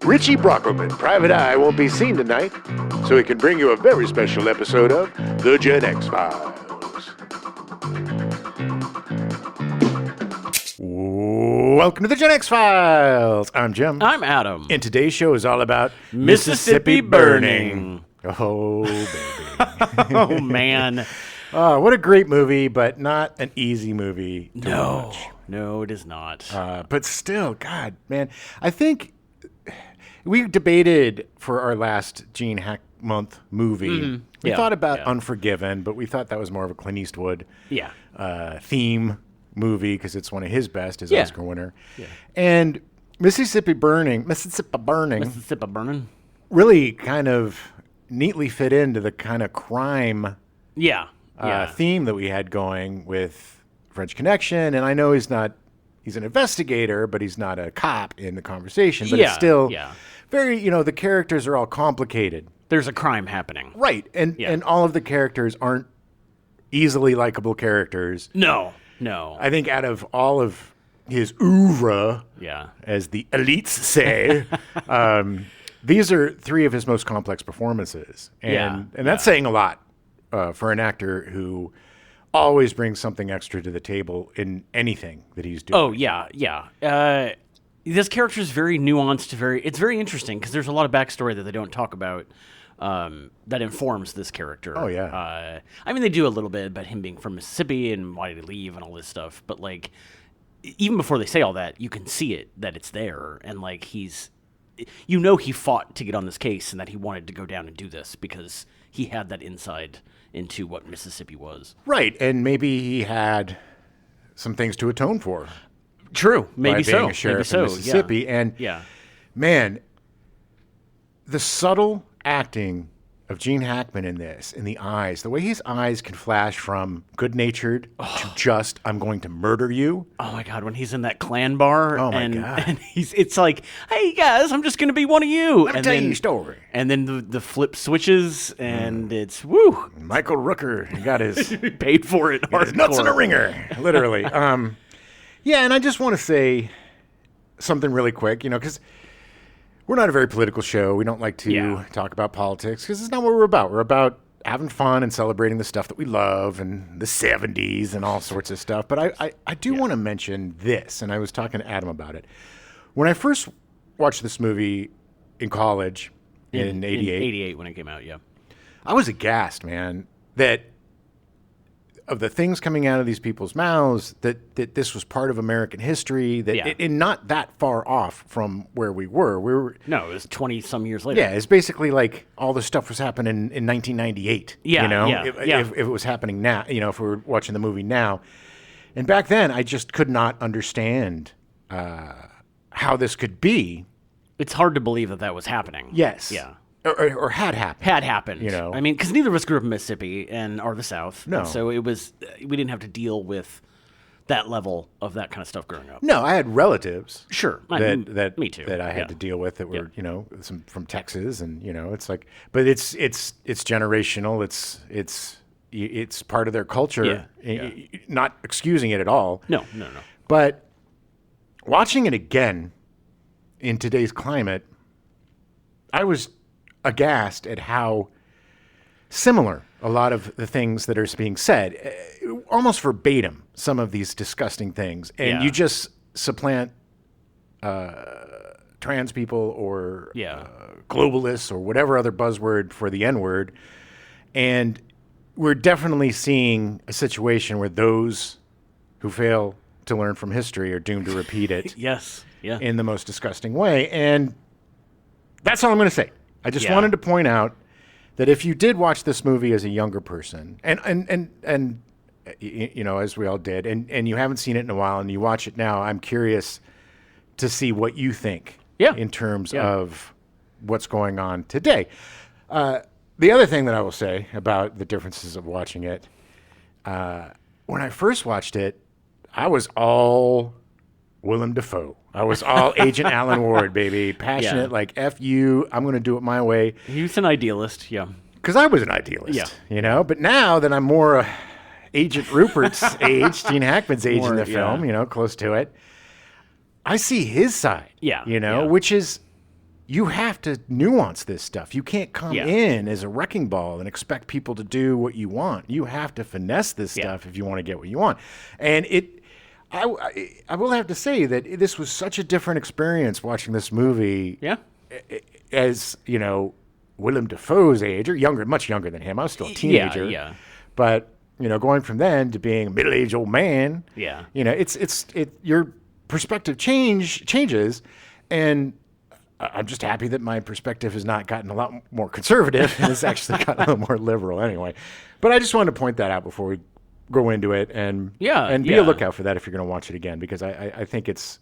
Richie Brockelman, Private Eye, won't be seen tonight, so he can bring you a very special episode of The Gen X Files. Welcome to The Gen X Files. I'm Jim. I'm Adam. And today's show is all about Mississippi Burning. Oh, baby. Oh, man. Oh, what a great movie, but not an easy movie to watch. No, it is not. But still, God, man, I think we debated for our last Gene Hackmonth movie. Mm-hmm. We thought about Unforgiven, but we thought that was more of a Clint Eastwood theme movie because it's one of his best, his Oscar winner. Yeah. And Mississippi Burning really kind of neatly fit into the kind of crime theme that we had going with French Connection. And I know he's an investigator, but he's not a cop in the conversation. But it's still very, the characters are all complicated. There's a crime happening. Right. And all of the characters aren't easily likable characters. No. I think out of all of his oeuvre, as the elites say, these are three of his most complex performances. And that's saying a lot for an actor who always brings something extra to the table in anything that he's doing. Oh, yeah. This character is very nuanced. It's very interesting because there's a lot of backstory that they don't talk about that informs this character. Oh, yeah. I mean, they do a little bit about him being from Mississippi and why did he leave and all this stuff. But, like, even before they say all that, you can see it, that it's there. And, like, he fought to get on this case and that he wanted to go down and do this because he had that insight into what Mississippi was. Right. And maybe he had some things to atone for. True. Maybe by being a sheriff in Mississippi. Yeah. And, man, the subtle acting of Gene Hackman in this, in the eyes, the way his eyes can flash from good-natured to just, I'm going to murder you. Oh, my God, when he's in that Klan bar. Oh, my and, God. And it's like, hey, guys, I'm just going to be one of you. Let me tell you a story. And then the flip switches, and it's, woo. Michael Rooker, he got his... paid for it. His nuts in a ringer, literally. Yeah, and I just want to say something really quick, because we're not a very political show. We don't like to talk about politics because it's not what we're about. We're about having fun and celebrating the stuff that we love and the 70s and all sorts of stuff. But I do want to mention this, and I was talking to Adam about it. When I first watched this movie in college in 88. 88 when it came out, yeah. I was aghast, man, that of the things coming out of these people's mouths, that this was part of American history, and not that far off from where we were. No, it was 20-some years later. Yeah, it's basically like all this stuff was happening in 1998. If it was happening now, if we were watching the movie now. And back then, I just could not understand how this could be. It's hard to believe that was happening. Yes. Yeah. Or had happened. Had happened. I mean, because neither of us grew up in Mississippi or the South. No. So we didn't have to deal with that level of that kind of stuff growing up. No, I had relatives. Sure. Me too. That I had to deal with that were, some from Texas, and it's like, but it's generational. It's part of their culture. Not excusing it at all. No. But watching it again in today's climate, I was aghast at how similar a lot of the things that are being said, almost verbatim, some of these disgusting things. And you just supplant trans people or globalists or whatever other buzzword for the N-word. And we're definitely seeing a situation where those who fail to learn from history are doomed to repeat it in the most disgusting way. And that's all I'm going to say. I just wanted to point out that if you did watch this movie as a younger person, and as we all did, and you haven't seen it in a while, and you watch it now, I'm curious to see what you think in terms of what's going on today. The other thing that I will say about the differences of watching it, when I first watched it, I was all Willem Dafoe. I was all Agent Alan Ward, baby. Passionate, like, F you, I'm going to do it my way. He was an idealist, Because I was an idealist, But now that I'm more Agent Rupert's age, Gene Hackman's age in the film, close to it, I see his side, which is you have to nuance this stuff. You can't come Yeah. in as a wrecking ball and expect people to do what you want. You have to finesse this stuff if you want to get what you want. And I will have to say that this was such a different experience watching this movie. Yeah. As you know, Willem Dafoe's age, or younger, much younger than him. I was still a teenager. Yeah. But going from then to being a middle-aged old man. Yeah. Your perspective changes, and I'm just happy that my perspective has not gotten a lot more conservative and it's actually gotten a little more liberal anyway. But I just wanted to point that out before we go into it, and be a lookout for that if you're going to watch it again, because I think it's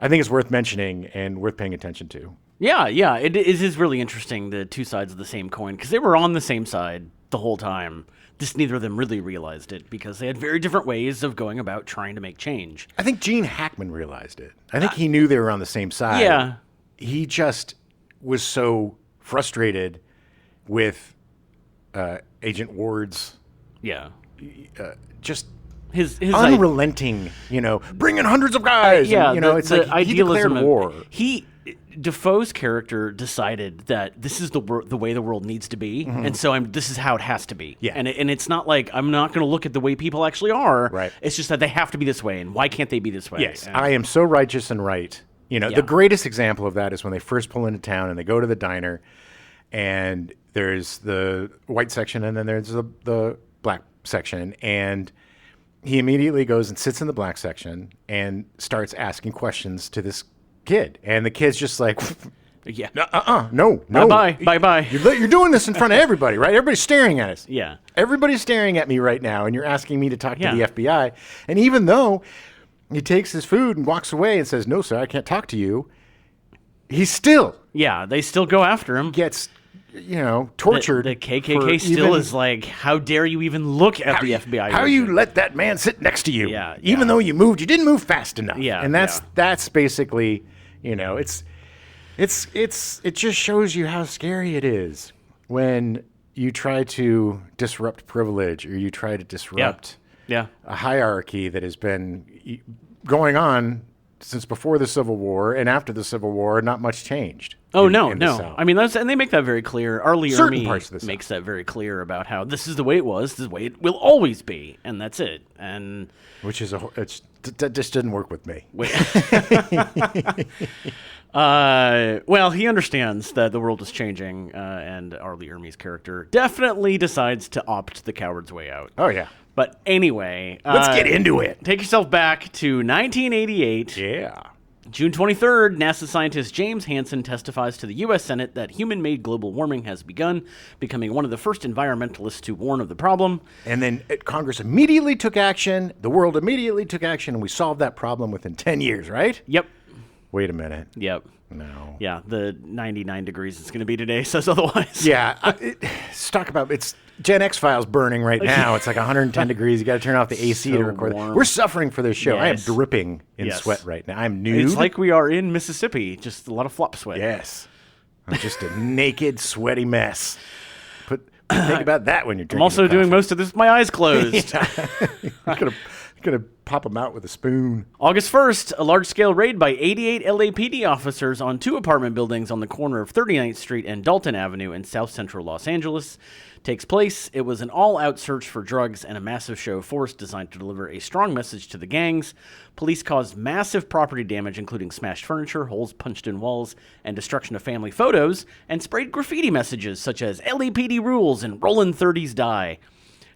worth mentioning and worth paying attention to. Yeah, it is really interesting, the two sides of the same coin, because they were on the same side the whole time. Just neither of them really realized it, because they had very different ways of going about trying to make change. I think Gene Hackman realized it. I think he knew they were on the same side. Yeah. He just was so frustrated with Agent Ward's just his unrelenting, bring in hundreds of guys. Yeah, it's the like idealism he declared war. Defoe's character decided that this is the way the world needs to be, and so this is how it has to be. Yeah. And it's not like I'm not going to look at the way people actually are. Right. It's just that they have to be this way, and why can't they be this way? Yes, I am so righteous and right. The greatest example of that is when they first pull into town and they go to the diner, and there's the white section and then there's the black section, and he immediately goes and sits in the black section and starts asking questions to this kid, and the kid's just like, yeah, no, bye. You're doing this in front of everybody, right? Everybody's staring at us. Yeah, everybody's staring at me right now, and you're asking me to talk to the FBI. And even though he takes his food and walks away and says, "No, sir, I can't talk to you," he's still they still go after him. Gets tortured. The KKK still is like, how dare you even look at the FBI? How you let that man sit next to you? Yeah, even though you didn't move fast enough. Yeah, and that's basically, it just shows you how scary it is when you try to disrupt privilege, or you try to disrupt a hierarchy that has been going on since before the Civil War, and after the Civil War, not much changed. Oh, no. I mean, and they make that very clear. Ermey makes that very clear about how this is the way it was, this is the way it will always be, and that's it. And which is that just didn't work with me. Well, he understands that the world is changing, and Arlie Ermey's character definitely decides to opt the coward's way out. Oh, yeah. But anyway, let's get into it. Take yourself back to 1988. Yeah. June 23rd, NASA scientist James Hansen testifies to the U.S. Senate that human-made global warming has begun, becoming one of the first environmentalists to warn of the problem. And then Congress immediately took action, the world immediately took action, and we solved that problem within 10 years, right? Yep. Wait a minute. Yep. No. Yeah, the 99 degrees it's going to be today says otherwise. Yeah. It's Gen X files burning right now. It's like 110 degrees. You got to turn off the AC to record. We're suffering for this show. Yes. I am dripping in sweat right now. I'm nude. It's like we are in Mississippi. Just a lot of flop sweat. Yes. I'm just a naked, sweaty mess. Think about that when you're drinking. I'm also doing most of this with my eyes closed. I'm gonna pop them out with a spoon. August 1st, a large-scale raid by 88 LAPD officers on 2 apartment buildings on the corner of 39th Street and Dalton Avenue in south central Los Angeles takes place. It was an all-out search for drugs and a massive show of force designed to deliver a strong message to the gangs. Police caused massive property damage, including smashed furniture, holes punched in walls, and destruction of family photos, and sprayed graffiti messages such as LAPD rules and Rollin' 30s die.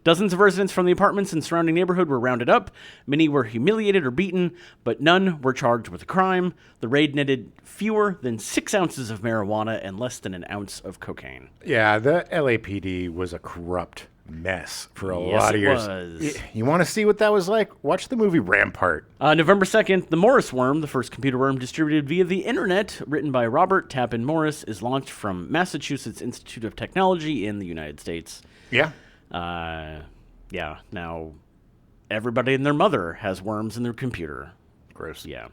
Dozens of residents from the apartments and surrounding neighborhood were rounded up. Many were humiliated or beaten, but none were charged with a crime. The raid netted fewer than 6 ounces of marijuana and less than an ounce of cocaine. Yeah, the LAPD was a corrupt mess for a lot of years. Was. You want to see what that was like? Watch the movie Rampart. November 2nd, the Morris worm, the first computer worm distributed via the internet, written by Robert Tappan Morris, is launched from Massachusetts Institute of Technology in the United States. Yeah. Now everybody and their mother has worms in their computer. Gross. Yeah.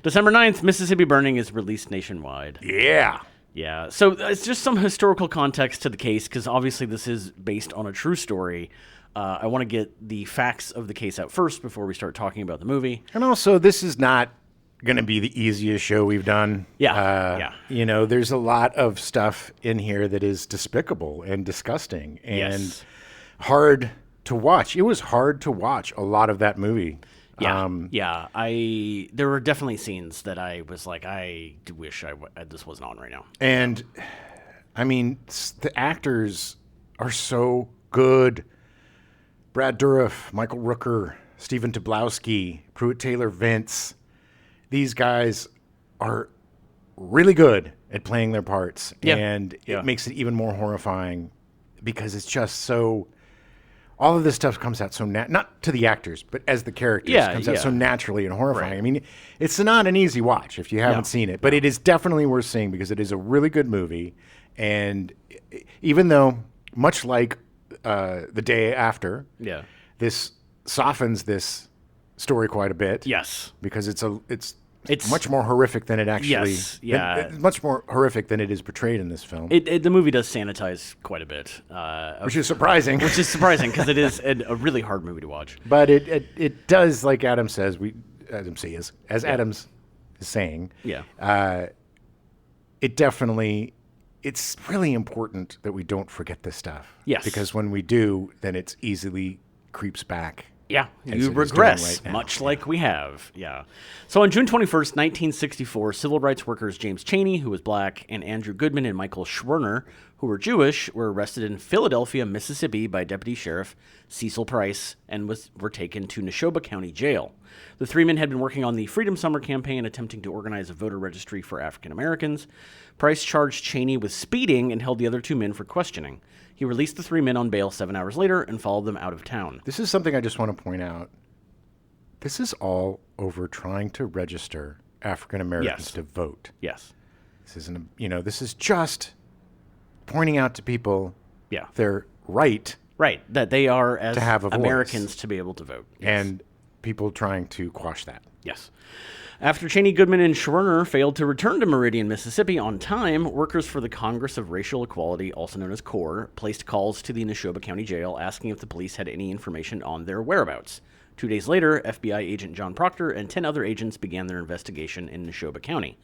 December 9th, Mississippi Burning is released nationwide. Yeah. Yeah. So it's just some historical context to the case, because obviously this is based on a true story. I want to get the facts of the case out first before we start talking about the movie. And also, this is not going to be the easiest show we've done. Yeah. You know, there's a lot of stuff in here that is despicable and disgusting and hard to watch. It was hard to watch a lot of that movie. Yeah. There were definitely scenes that I was like, I wish this wasn't on right now. And I mean, the actors are so good. Brad Dourif, Michael Rooker, Stephen Tobolowsky, Pruitt Taylor Vince. These guys are really good at playing their parts. Yeah. And it makes it even more horrifying because it's just so... All of this stuff comes out so... not to the actors, but as the characters. Comes out so naturally and horrifying. Right. I mean, it's not an easy watch if you haven't seen it. But it is definitely worth seeing because it is a really good movie. And even though, much like The Day After, this softens this story quite a bit. Yes. Because it's much more horrific than it actually... It's much more horrific than it is portrayed in this film. The movie does sanitize quite a bit. Which is surprising. Because it is a really hard movie to watch. But it does, like Adam says, Adams is saying, it definitely... It's really important that we don't forget this stuff. Yes. Because when we do, then it's easily creeps back. Yeah, you regress, much like we have. Yeah. So on June 21st, 1964, civil rights workers James Chaney, who was black, and Andrew Goodman and Michael Schwerner, who were Jewish, were arrested in Philadelphia, Mississippi by Deputy Sheriff Cecil Price and were taken to Neshoba County Jail. The three men had been working on the Freedom Summer campaign, attempting to organize a voter registry for African Americans. Price charged Chaney with speeding and held the other two men for questioning. He released the three men on bail 7 hours later and followed them out of town. This is something I just want to point out. This is all over trying to register African Americans to vote. Yes. This isn't, this is just pointing out to people their right. Right, that they are, as to have a Americans, voice. to be able to vote. Yes. And people trying to quash that. Yes. After Chaney, Goodman, and Schwerner failed to return to Meridian, Mississippi on time, workers for the Congress of Racial Equality, also known as CORE, placed calls to the Neshoba County Jail asking if the police had any information on their whereabouts. 2 days later, FBI agent John Proctor and 10 other agents began their investigation in Neshoba County.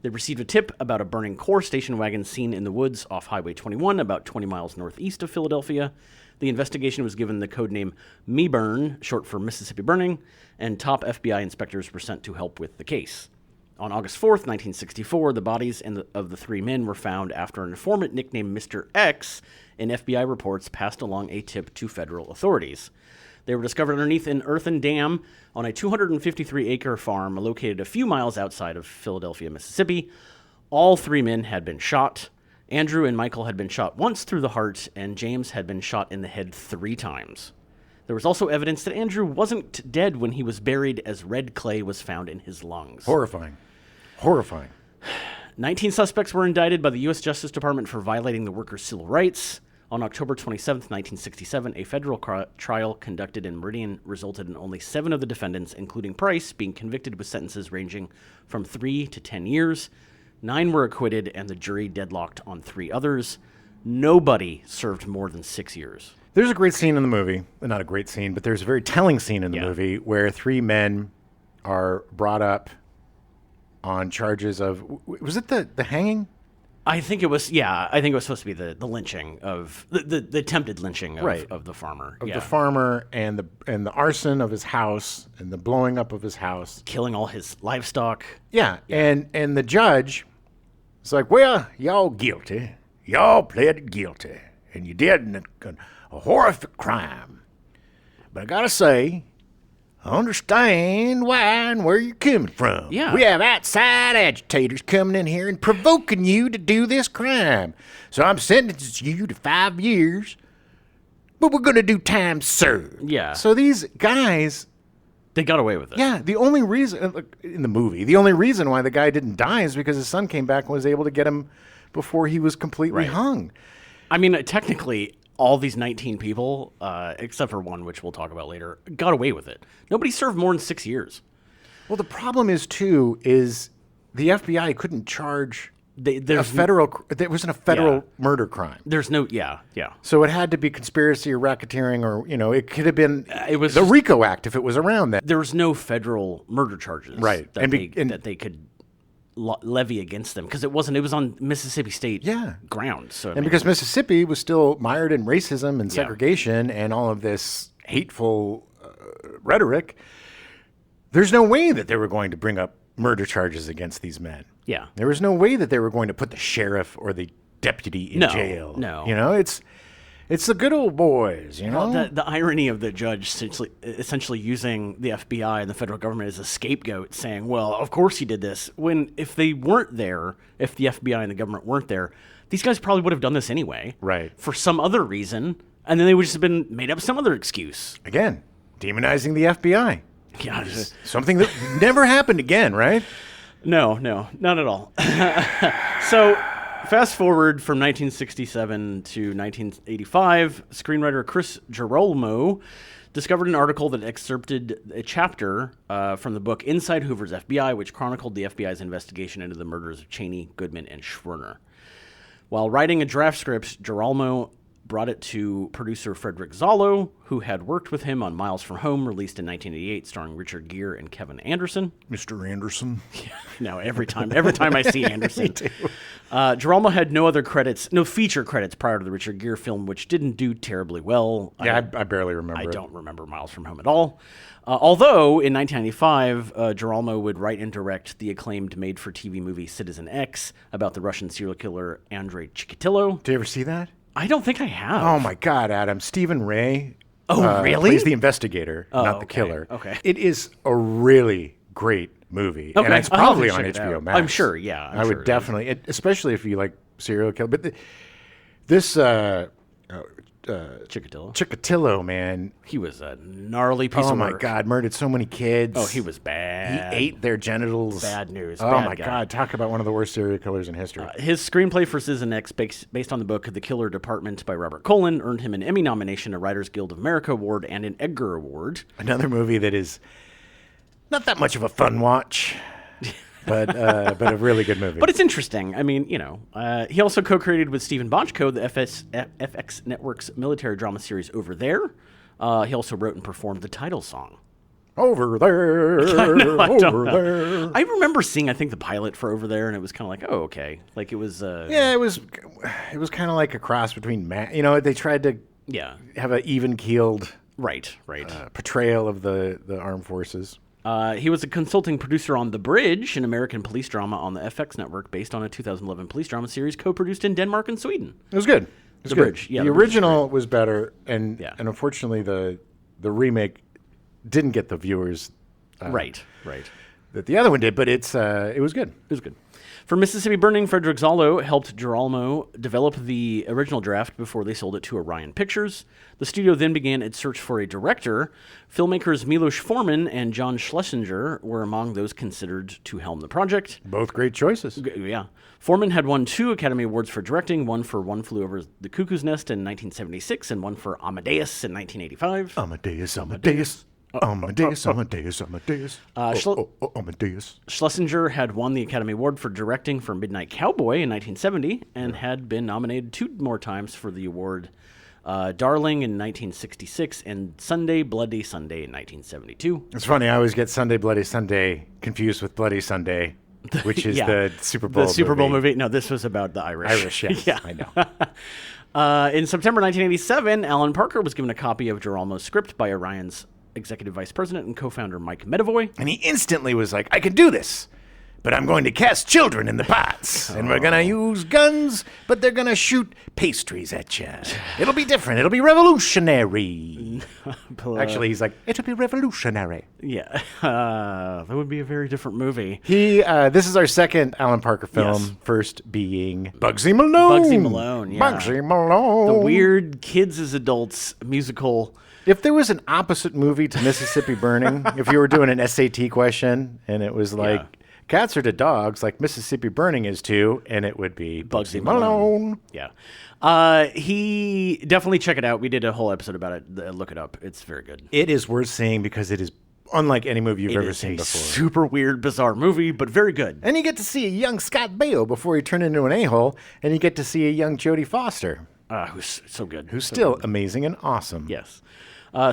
They received a tip about a burning CORE station wagon seen in the woods off Highway 21, about 20 miles northeast of Philadelphia. The investigation was given the codename MeBurn, short for Mississippi Burning, and top FBI inspectors were sent to help with the case. On August 4th, 1964, the bodies of the three men were found after an informant nicknamed Mr. X in FBI reports passed along a tip to federal authorities. They were discovered underneath an earthen dam on a 253-acre farm located a few miles outside of Philadelphia, Mississippi. All three men had been shot. Andrew and Michael had been shot once through the heart, and James had been shot in the head 3 times. There was also evidence that Andrew wasn't dead when he was buried, as red clay was found in his lungs. Horrifying. 19 suspects were indicted by the U.S. Justice Department for violating the workers' civil rights. On October 27, 1967, a federal trial conducted in Meridian resulted in only 7 of the defendants, including Price, being convicted with sentences ranging from 3 to 10 years. 9 were acquitted, and the jury deadlocked on 3 others. Nobody served more than 6 years. There's a great scene in the movie. Not a great scene, but there's a very telling scene in the movie where 3 men are brought up on charges of... Was it the hanging? I think it was, I think it was supposed to be the lynching of... The attempted lynching of the farmer. The farmer and the arson of his house and the blowing up of his house. Killing all his livestock. Yeah. And the judge... It's like, well, y'all guilty. Y'all pleaded guilty. And you did a horrific crime. But I gotta say, I understand why and where you're coming from. Yeah. We have outside agitators coming in here and provoking you to do this crime. So I'm sentencing you to 5 years, but we're gonna do time served. Yeah. So these guys... They got away with it. Yeah, the only reason, in the movie, the only reason why the guy didn't die is because his son came back and was able to get him before he was completely hung. I mean, technically, all these 19 people, except for one, which we'll talk about later, got away with it. Nobody served more than 6 years. Well, the problem is, too, is the FBI couldn't charge There wasn't a federal murder crime. There's no, So it had to be conspiracy or racketeering, or it could have been it was the RICO Act if it was around then. There was no federal murder charges, right? That they could levy against them because it was on Mississippi State ground. So because Mississippi was still mired in racism and segregation and all of this hateful rhetoric, there's no way that they were going to bring up murder charges against these men. Yeah. There was no way that they were going to put the sheriff or the deputy in jail. No. It's the good old boys, Well, the irony of the judge essentially using the FBI and the federal government as a scapegoat, saying, well, of course he did this, when if they weren't there, if the FBI and the government weren't there, these guys probably would have done this anyway. Right. For some other reason, and then they would just have been made up some other excuse. Again, demonizing the FBI. Yeah. Something that never happened again, right? No, not at all. So, fast forward from 1967 to 1985, screenwriter Chris Girolamo discovered an article that excerpted a chapter from the book Inside Hoover's FBI, which chronicled the FBI's investigation into the murders of Cheney, Goodman, and Schwerner. While writing a draft script, Girolamo brought it to producer Frederick Zollo, who had worked with him on Miles from Home, released in 1988, starring Richard Gere and Kevin Anderson. Mr. Anderson. No, every time I see Anderson. Girolamo had no feature credits prior to the Richard Gere film, which didn't do terribly well. Yeah, I barely remember it. I don't remember Miles from Home at all. Although, in 1995, Girolamo would write and direct the acclaimed made-for-TV movie Citizen X about the Russian serial killer Andrei Chikatilo. Did you ever see that? I don't think I have. Oh, my God, Adam. Stephen Ray really? plays the investigator, not the killer. Okay. It is a really great movie. Okay. And it's probably on HBO Max. I'm sure, yeah. I would definitely, especially if you like serial killer. But this Chikatilo, man. He was a gnarly piece of work. Oh, my God. Murdered so many kids. Oh, he was bad. He ate their genitals. Bad news. Oh, bad my guy. God. Talk about one of the worst serial killers in history. His screenplay for Citizen X, based on the book The Killer Department by Robert Colin, earned him an Emmy nomination, a Writers Guild of America award, and an Edgar Award. Another movie that is not that much of a fun watch. But a really good movie. But it's interesting. I mean, he also co-created with Stephen Bochco the FX Network's military drama series Over There. He also wrote and performed the title song. Over there, over there. I remember seeing, I think, the pilot for Over There, and it was kind of like, oh, okay. Like, it was... Yeah, it was kind of like a cross between... they tried to have an even-keeled... Right. Portrayal of the armed forces. He was a consulting producer on The Bridge, an American police drama on the FX network based on a 2011 police drama series co-produced in Denmark and Sweden. It was good. The Bridge, yeah. The original was better, and unfortunately the remake didn't get the viewers. Right. That the other one did, but it was good. It was good. For Mississippi Burning, Frederick Zollo helped Girolamo develop the original draft before they sold it to Orion Pictures. The studio then began its search for a director. Filmmakers Milos Forman and John Schlesinger were among those considered to helm the project. Both great choices. Yeah. Forman had won 2 Academy Awards for directing, one for One Flew Over the Cuckoo's Nest in 1976 and one for Amadeus in 1985. Amadeus. Schlesinger had won the Academy Award for directing for Midnight Cowboy in 1970 and had been nominated 2 more times for the award, Darling in 1966 and Sunday Bloody Sunday in 1972. It's funny, I always get Sunday Bloody Sunday confused with Bloody Sunday, which is the Super Bowl movie. The Super Bowl movie. No, this was about the Irish. Irish, yes. Yeah. I know. In September 1987, Alan Parker was given a copy of Girolmo's script by Orion's executive vice president and co-founder Mike Medavoy. And he instantly was like, I can do this, but I'm going to cast children in the pots. And we're going to use guns, but they're going to shoot pastries at you. It'll be different. It'll be revolutionary. Actually, he's like, it'll be revolutionary. Yeah. That would be a very different movie. This is our second Alan Parker film, Yes. First being Bugsy Malone. Bugsy Malone, yeah. Bugsy Malone. The weird kids as adults musical. If there was an opposite movie to Mississippi Burning, if you were doing an SAT question and it was like, cats are to dogs like Mississippi Burning is to, and it would be Bugsy Malone. Yeah. He definitely check it out. We did a whole episode about it. Look it up. It's very good. It is worth seeing because it is unlike any movie you've It ever is seen a before. super weird, bizarre movie, but very good. And you get to see a young Scott Baio before he turned into an a-hole, and you get to see a young Jodie Foster, Who's so good. who's still amazing and awesome. Yes.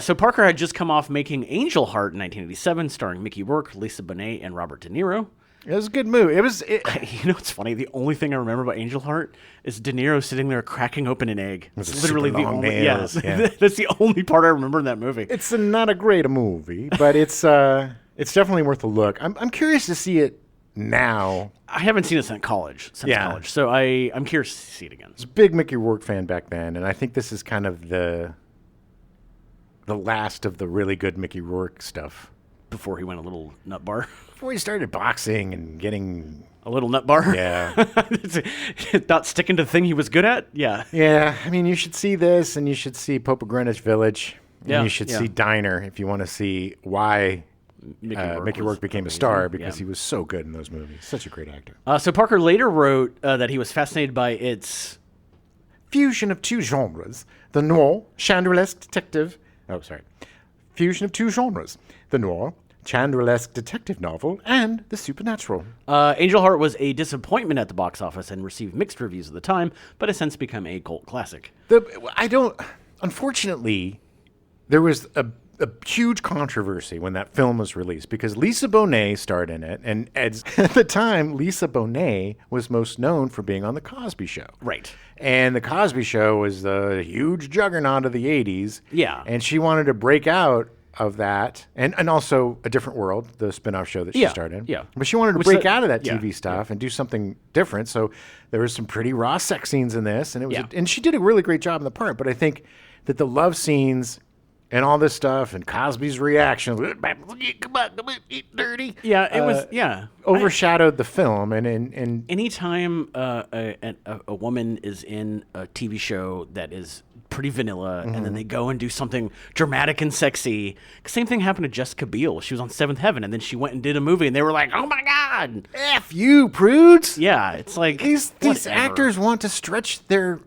So Parker had just come off making Angel Heart in 1987, starring Mickey Rourke, Lisa Bonet, and Robert De Niro. It was a good movie. You know what's funny? The only thing I remember about Angel Heart is De Niro sitting there cracking open an egg. With It's the literally super the long only. nails, yeah. That's the only part I remember in that movie. It's not a great movie, but it's definitely worth a look. I'm curious to see it now. I haven't seen it since college. So I'm curious to see it again. I was a big Mickey Rourke fan back then, and I think this is kind of the last of the really good Mickey Rourke stuff. Before he went a little nut bar. Before he started boxing and getting... A little nut bar? Yeah. Not sticking to the thing he was good at? Yeah. Yeah, I mean, you should see this, and you should see Pope of Greenwich Village. And Yeah, you should yeah. see Diner if you want to see why Mickey Rourke became a star, because he was so good in those movies. Such a great actor. So Parker later wrote that he was fascinated by its... Fusion of two genres. The noir, Chandlerlesque detective... Oh, sorry. Fusion of two genres. The noir, Chandlerlesque detective novel, and the supernatural. Angel Heart was a disappointment at the box office and received mixed reviews at the time, but has since become a cult classic. Unfortunately, there was a huge controversy when that film was released because Lisa Bonet starred in it, and at the time, Lisa Bonet was most known for being on The Cosby Show. Right. And The Cosby Show was the huge juggernaut of the 80s. Yeah. And she wanted to break out of that, and also A Different World, the spin-off show that she starred in. Yeah. But she wanted to Which break that- out of that yeah, TV stuff and do something different. So there was some pretty raw sex scenes in this, and it was, Yeah. and she did a really great job in the part. But I think that the love scenes and all this stuff, and Cosby's reaction, come on, eat dirty. Yeah, it was, overshadowed the film, and Anytime a woman is in a TV show that is pretty vanilla, and then they go and do something dramatic and sexy. Same thing happened to Jessica Biel. She was on Seventh Heaven, and then she went and did a movie, and they were like, "Oh my god, F you, prudes." yeah!" It's like These whatever. actors want to stretch their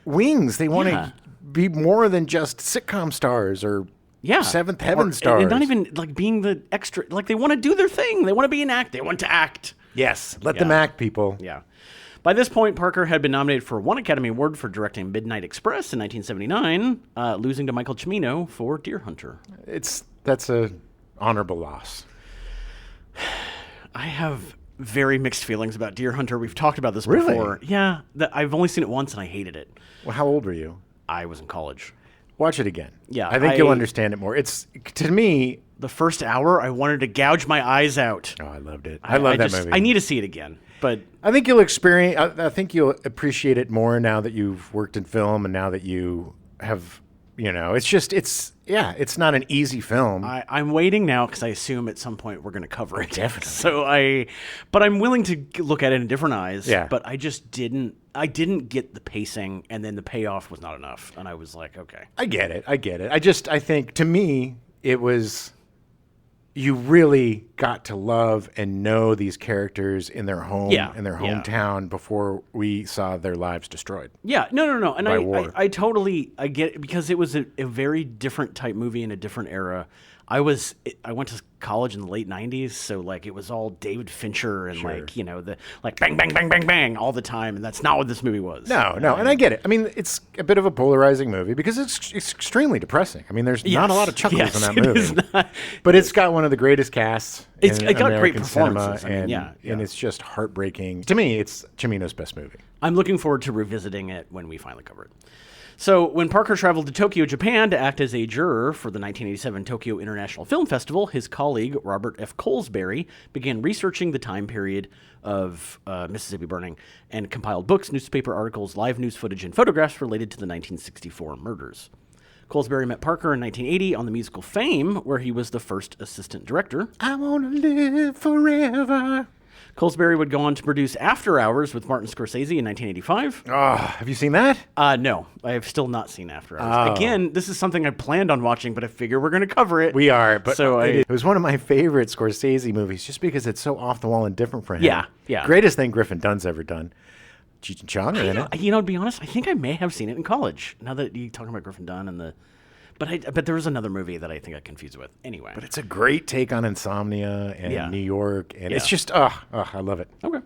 wings. They want Yeah. to be more than just sitcom stars or Seventh Heaven stars. and not even like being the extra. Like they want to do their thing. They want to be an act. They want to act. Yes, let them act, people. Yeah. By this point, Parker had been nominated for one Academy Award for directing Midnight Express in 1979, losing to Michael Cimino for Deer Hunter. That's a honorable loss. I have very mixed feelings about Deer Hunter. We've talked about this Really? before. Yeah, I've only seen it once and I hated it. Well, how old were you? I was in college. Watch it again. Yeah, I think you'll understand it more. It's, to me... The first hour, I wanted to gouge my eyes out. Oh, I loved it. I love that movie. I need to see it again. But I think you'll experience... I think you'll appreciate it more now that you've worked in film and now that you have... it's just... It's not an easy film. I'm waiting now because I assume at some point we're going to cover it. Definitely. But I'm willing to look at it in different eyes. Yeah. But I just didn't get the pacing, and then the payoff was not enough, and I was like, okay. I get it. I think, to me, it was... You really got to love and know these characters in their home, in their hometown, before we saw their lives destroyed. Yeah, no. And war. I totally get it because it was a very different type movie in a different era. I went to college in the late 90s, so like it was all David Fincher and the bang, bang, bang, bang, bang all the time, and that's not what this movie was. No, and I get it. I mean, it's a bit of a polarizing movie because it's extremely depressing. I mean, there's not a lot of chuckles in that movie. But it's got one of the greatest casts It got American great cinema, performances. and it's just heartbreaking. To me, it's Cimino's best movie. I'm looking forward to revisiting it when we finally cover it. So when Parker traveled to Tokyo, Japan to act as a juror for the 1987 Tokyo International Film Festival, his colleague Robert F. Colesbury began researching the time period of Mississippi Burning and compiled books, newspaper articles, live news footage, and photographs related to the 1964 murders. Colesbury met Parker in 1980 on the musical Fame, where he was the first assistant director. I want to live forever. Colesbury would go on to produce After Hours with Martin Scorsese in 1985. Oh, have you seen that? No, I have still not seen After Hours. Again, this is something I planned on watching, but I figure we're going to cover it. We are, but so it was one of my favorite Scorsese movies just because it's so off the wall and different for him. Yeah. Greatest thing Griffin Dunn's ever done. Cheech and Chong are in it. To be honest, I think I may have seen it in college. Now that you're talking about Griffin Dunn and But there was another movie that I think I confused with. Anyway. But it's a great take on insomnia and New York, and it's just, I love it. Okay.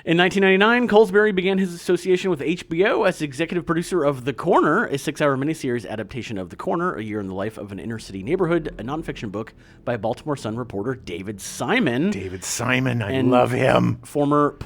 In 1999, Colesbury began his association with HBO as executive producer of The Corner, a 6-hour miniseries adaptation of The Corner, A Year in the Life of an Inner-City Neighborhood, a nonfiction book by Baltimore Sun reporter David Simon. David Simon, I love him. Former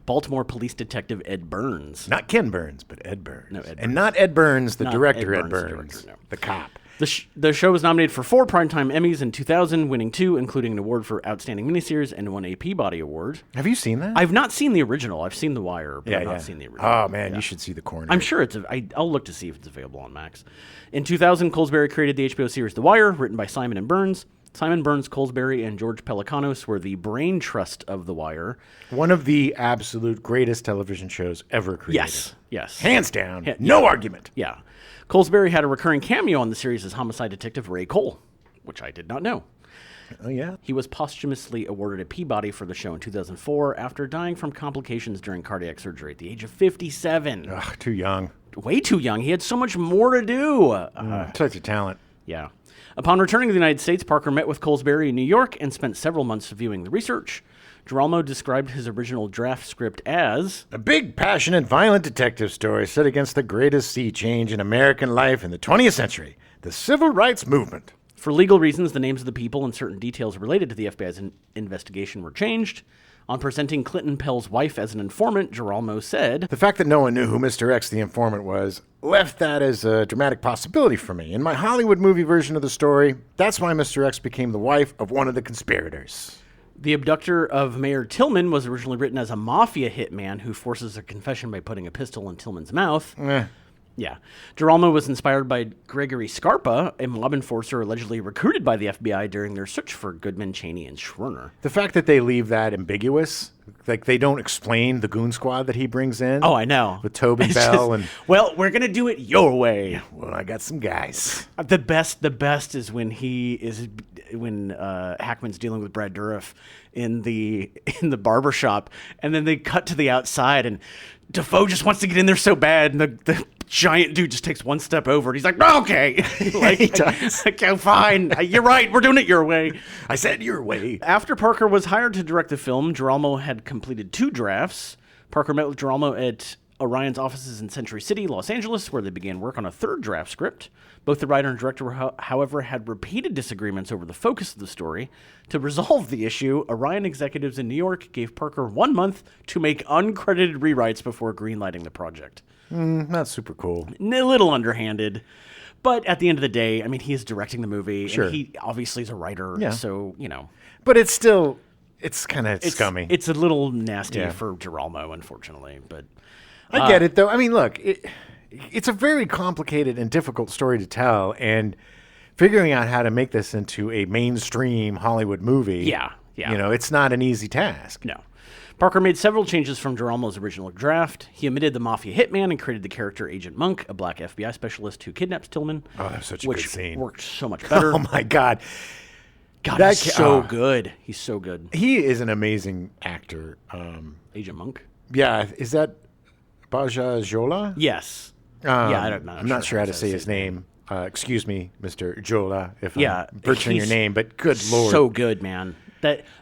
Baltimore police detective Ed Burns. Not Ken Burns, but Ed Burns. No, Ed Burns. And not Ed Burns, the Not director, Ed Ed Burns, Burns, the director, no. the cop. The show was nominated for 4 Primetime Emmys in 2000, winning 2, including an award for Outstanding Miniseries and 1 a Peabody Award. Have you seen that? I've not seen the original. I've seen The Wire, but I've not seen the original. Oh, man, you should see The Corner. I'm sure I'll look to see if it's available on Max. In 2000, Colesbury created the HBO series The Wire, written by Simon and Burns. Simon Burns, Colesbury, and George Pelecanos were the brain trust of The Wire. One of the absolute greatest television shows ever created. Yes. Hands down. No argument. Yeah. Colesbury had a recurring cameo on the series as homicide detective Ray Cole, which I did not know. Oh, yeah? He was posthumously awarded a Peabody for the show in 2004 after dying from complications during cardiac surgery at the age of 57. Ugh, too young. Way too young. He had so much more to do. Such a talent. Yeah. Upon returning to the United States, Parker met with Colesbury in New York and spent several months reviewing the research. Giralmo described his original draft script as a big, passionate, violent detective story set against the greatest sea change in American life in the 20th century, the Civil Rights Movement. For legal reasons, the names of the people and certain details related to the FBI's investigation were changed. On presenting Clinton Pell's wife as an informant, Giralmo said, the fact that no one knew who Mr. X, the informant, was, left that as a dramatic possibility for me. In my Hollywood movie version of the story, that's why Mr. X became the wife of one of the conspirators. The abductor of Mayor Tillman was originally written as a mafia hitman who forces a confession by putting a pistol in Tillman's mouth. Yeah. Giralmo was inspired by Gregory Scarpa, a mob enforcer allegedly recruited by the FBI during their search for Goodman, Cheney, and Schwerner. The fact that they leave that ambiguous, like they don't explain the goon squad that he brings in. Oh, I know. With Tobin Bell and... Well, we're going to do it your way. Well, I got some guys. The best is when Hackman's dealing with Brad Dourif in the barber shop, and then they cut to the outside, and Dafoe just wants to get in there so bad, and the giant dude just takes one step over, and he's like, okay. Like, he does. Okay, fine. You're right. We're doing it your way. I said your way. After Parker was hired to direct the film, Giralmo had completed 2 drafts. Parker met with Giralmo at Orion's offices in Century City, Los Angeles, where they began work on a 3rd draft script. Both the writer and director, however, had repeated disagreements over the focus of the story. To resolve the issue, Orion executives in New York gave Parker 1 month to make uncredited rewrites before greenlighting the project. Not super cool. A little underhanded. But at the end of the day, I mean, he is directing the movie. Sure. And he obviously is a writer, so, you know. But it's still, it's kind of scummy. It's a little nasty for Giralmo, unfortunately. But I get it, though. I mean, look, it's a very complicated and difficult story to tell, and figuring out how to make this into a mainstream Hollywood movie, yeah. You know, it's not an easy task. No. Parker made several changes from Giralmo's original draft. He omitted the mafia hitman and created the character Agent Monk, a black FBI specialist who kidnaps Tillman. Oh, that's such a good scene. Which worked so much better. Oh, my God. He's so good. He's so good. He is an amazing actor. Agent Monk? Yeah. Is that Baja Jola? Yes. I'm not sure how to say his name. Excuse me, Mr. Jola, if I'm butchering your name, but good Lord. So good, man.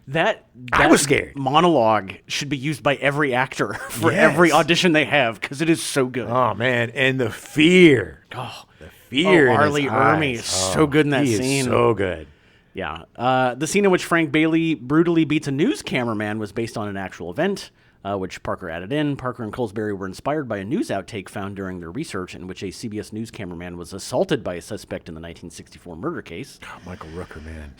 That I was scared. Monologue should be used by every actor for every audition they have because it is so good. Oh, man. And the fear. Oh, the fear in Arlie his Ermey eyes. is so good in that scene. He is so good. Yeah. The scene in which Frank Bailey brutally beats a news cameraman was based on an actual event, which Parker added in. Parker and Colesbury were inspired by a news outtake found during their research in which a CBS News cameraman was assaulted by a suspect in the 1964 murder case. Oh, Michael Rooker, man.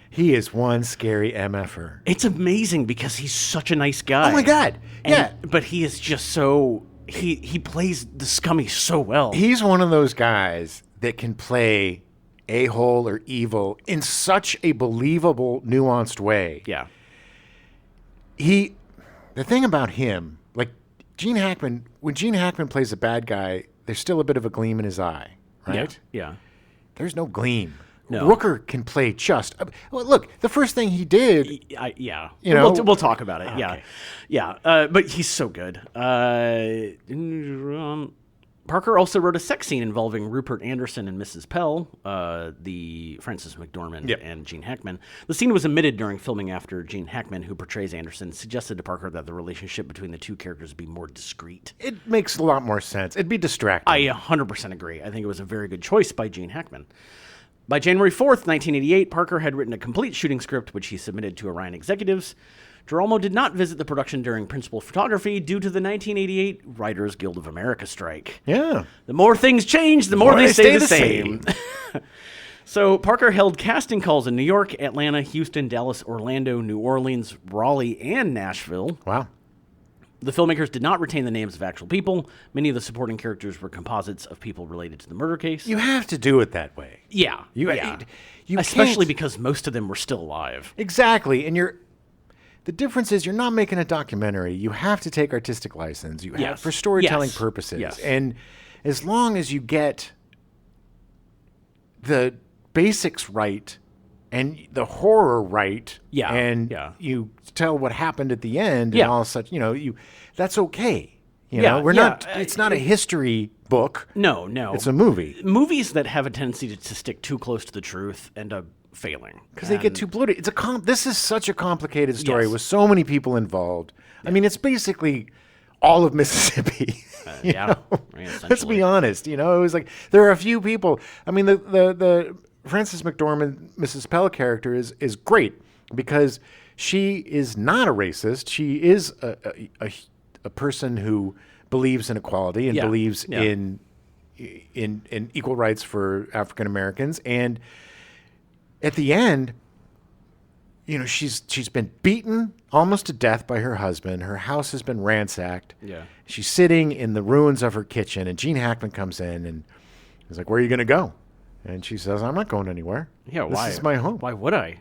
He is one scary MFer. It's amazing because he's such a nice guy. Oh, my God. Yeah. But he is just so... He plays the scummy so well. He's one of those guys that can play a-hole or evil in such a believable, nuanced way. Yeah. The thing about him, like Gene Hackman, when Gene Hackman plays a bad guy, there's still a bit of a gleam in his eye, right? Yeah. There's no gleam. No. Rooker can play just. Well, look, the first thing he did. Yeah. You know, we'll talk about it. Okay. Yeah. But he's so good. Parker also wrote a sex scene involving Rupert Anderson and Mrs. Pell, the Frances McDormand and Gene Hackman. The scene was omitted during filming after Gene Hackman, who portrays Anderson, suggested to Parker that the relationship between the two characters be more discreet. It makes a lot more sense. It'd be distracting. I 100% agree. I think it was a very good choice by Gene Hackman. By January 4th, 1988, Parker had written a complete shooting script, which he submitted to Orion executives. Girolamo did not visit the production during principal photography due to the 1988 Writers Guild of America strike. Yeah. The more things change, the more they stay the same. So Parker held casting calls in New York, Atlanta, Houston, Dallas, Orlando, New Orleans, Raleigh, and Nashville. Wow. The filmmakers did not retain the names of actual people. Many of the supporting characters were composites of people related to the murder case. You have to do it that way. Yeah. You Especially can't- because most of them were still alive. Exactly. And the difference is you're not making a documentary. You have to take artistic license. You have for storytelling purposes. Yes. And as long as you get the basics right and the horror right, and you tell what happened at the end and all such, that's okay. We're not. It's not a history book. No, it's a movie. Movies that have a tendency to stick too close to the truth end up failing because they get too political. This is such a complicated story with so many people involved. I mean, it's basically all of Mississippi. Let's be honest. It was like there are a few people. I mean, the Frances McDormand, Mrs. Pell character is great because she is not a racist. She is a person who believes in equality and believes in equal rights for African Americans. And at the end, she's been beaten almost to death by her husband. Her house has been ransacked. Yeah. She's sitting in the ruins of her kitchen, and Gene Hackman comes in and he's like, "Where are you going to go?" And she says, "I'm not going anywhere. Yeah, why? This is my home. Why would I?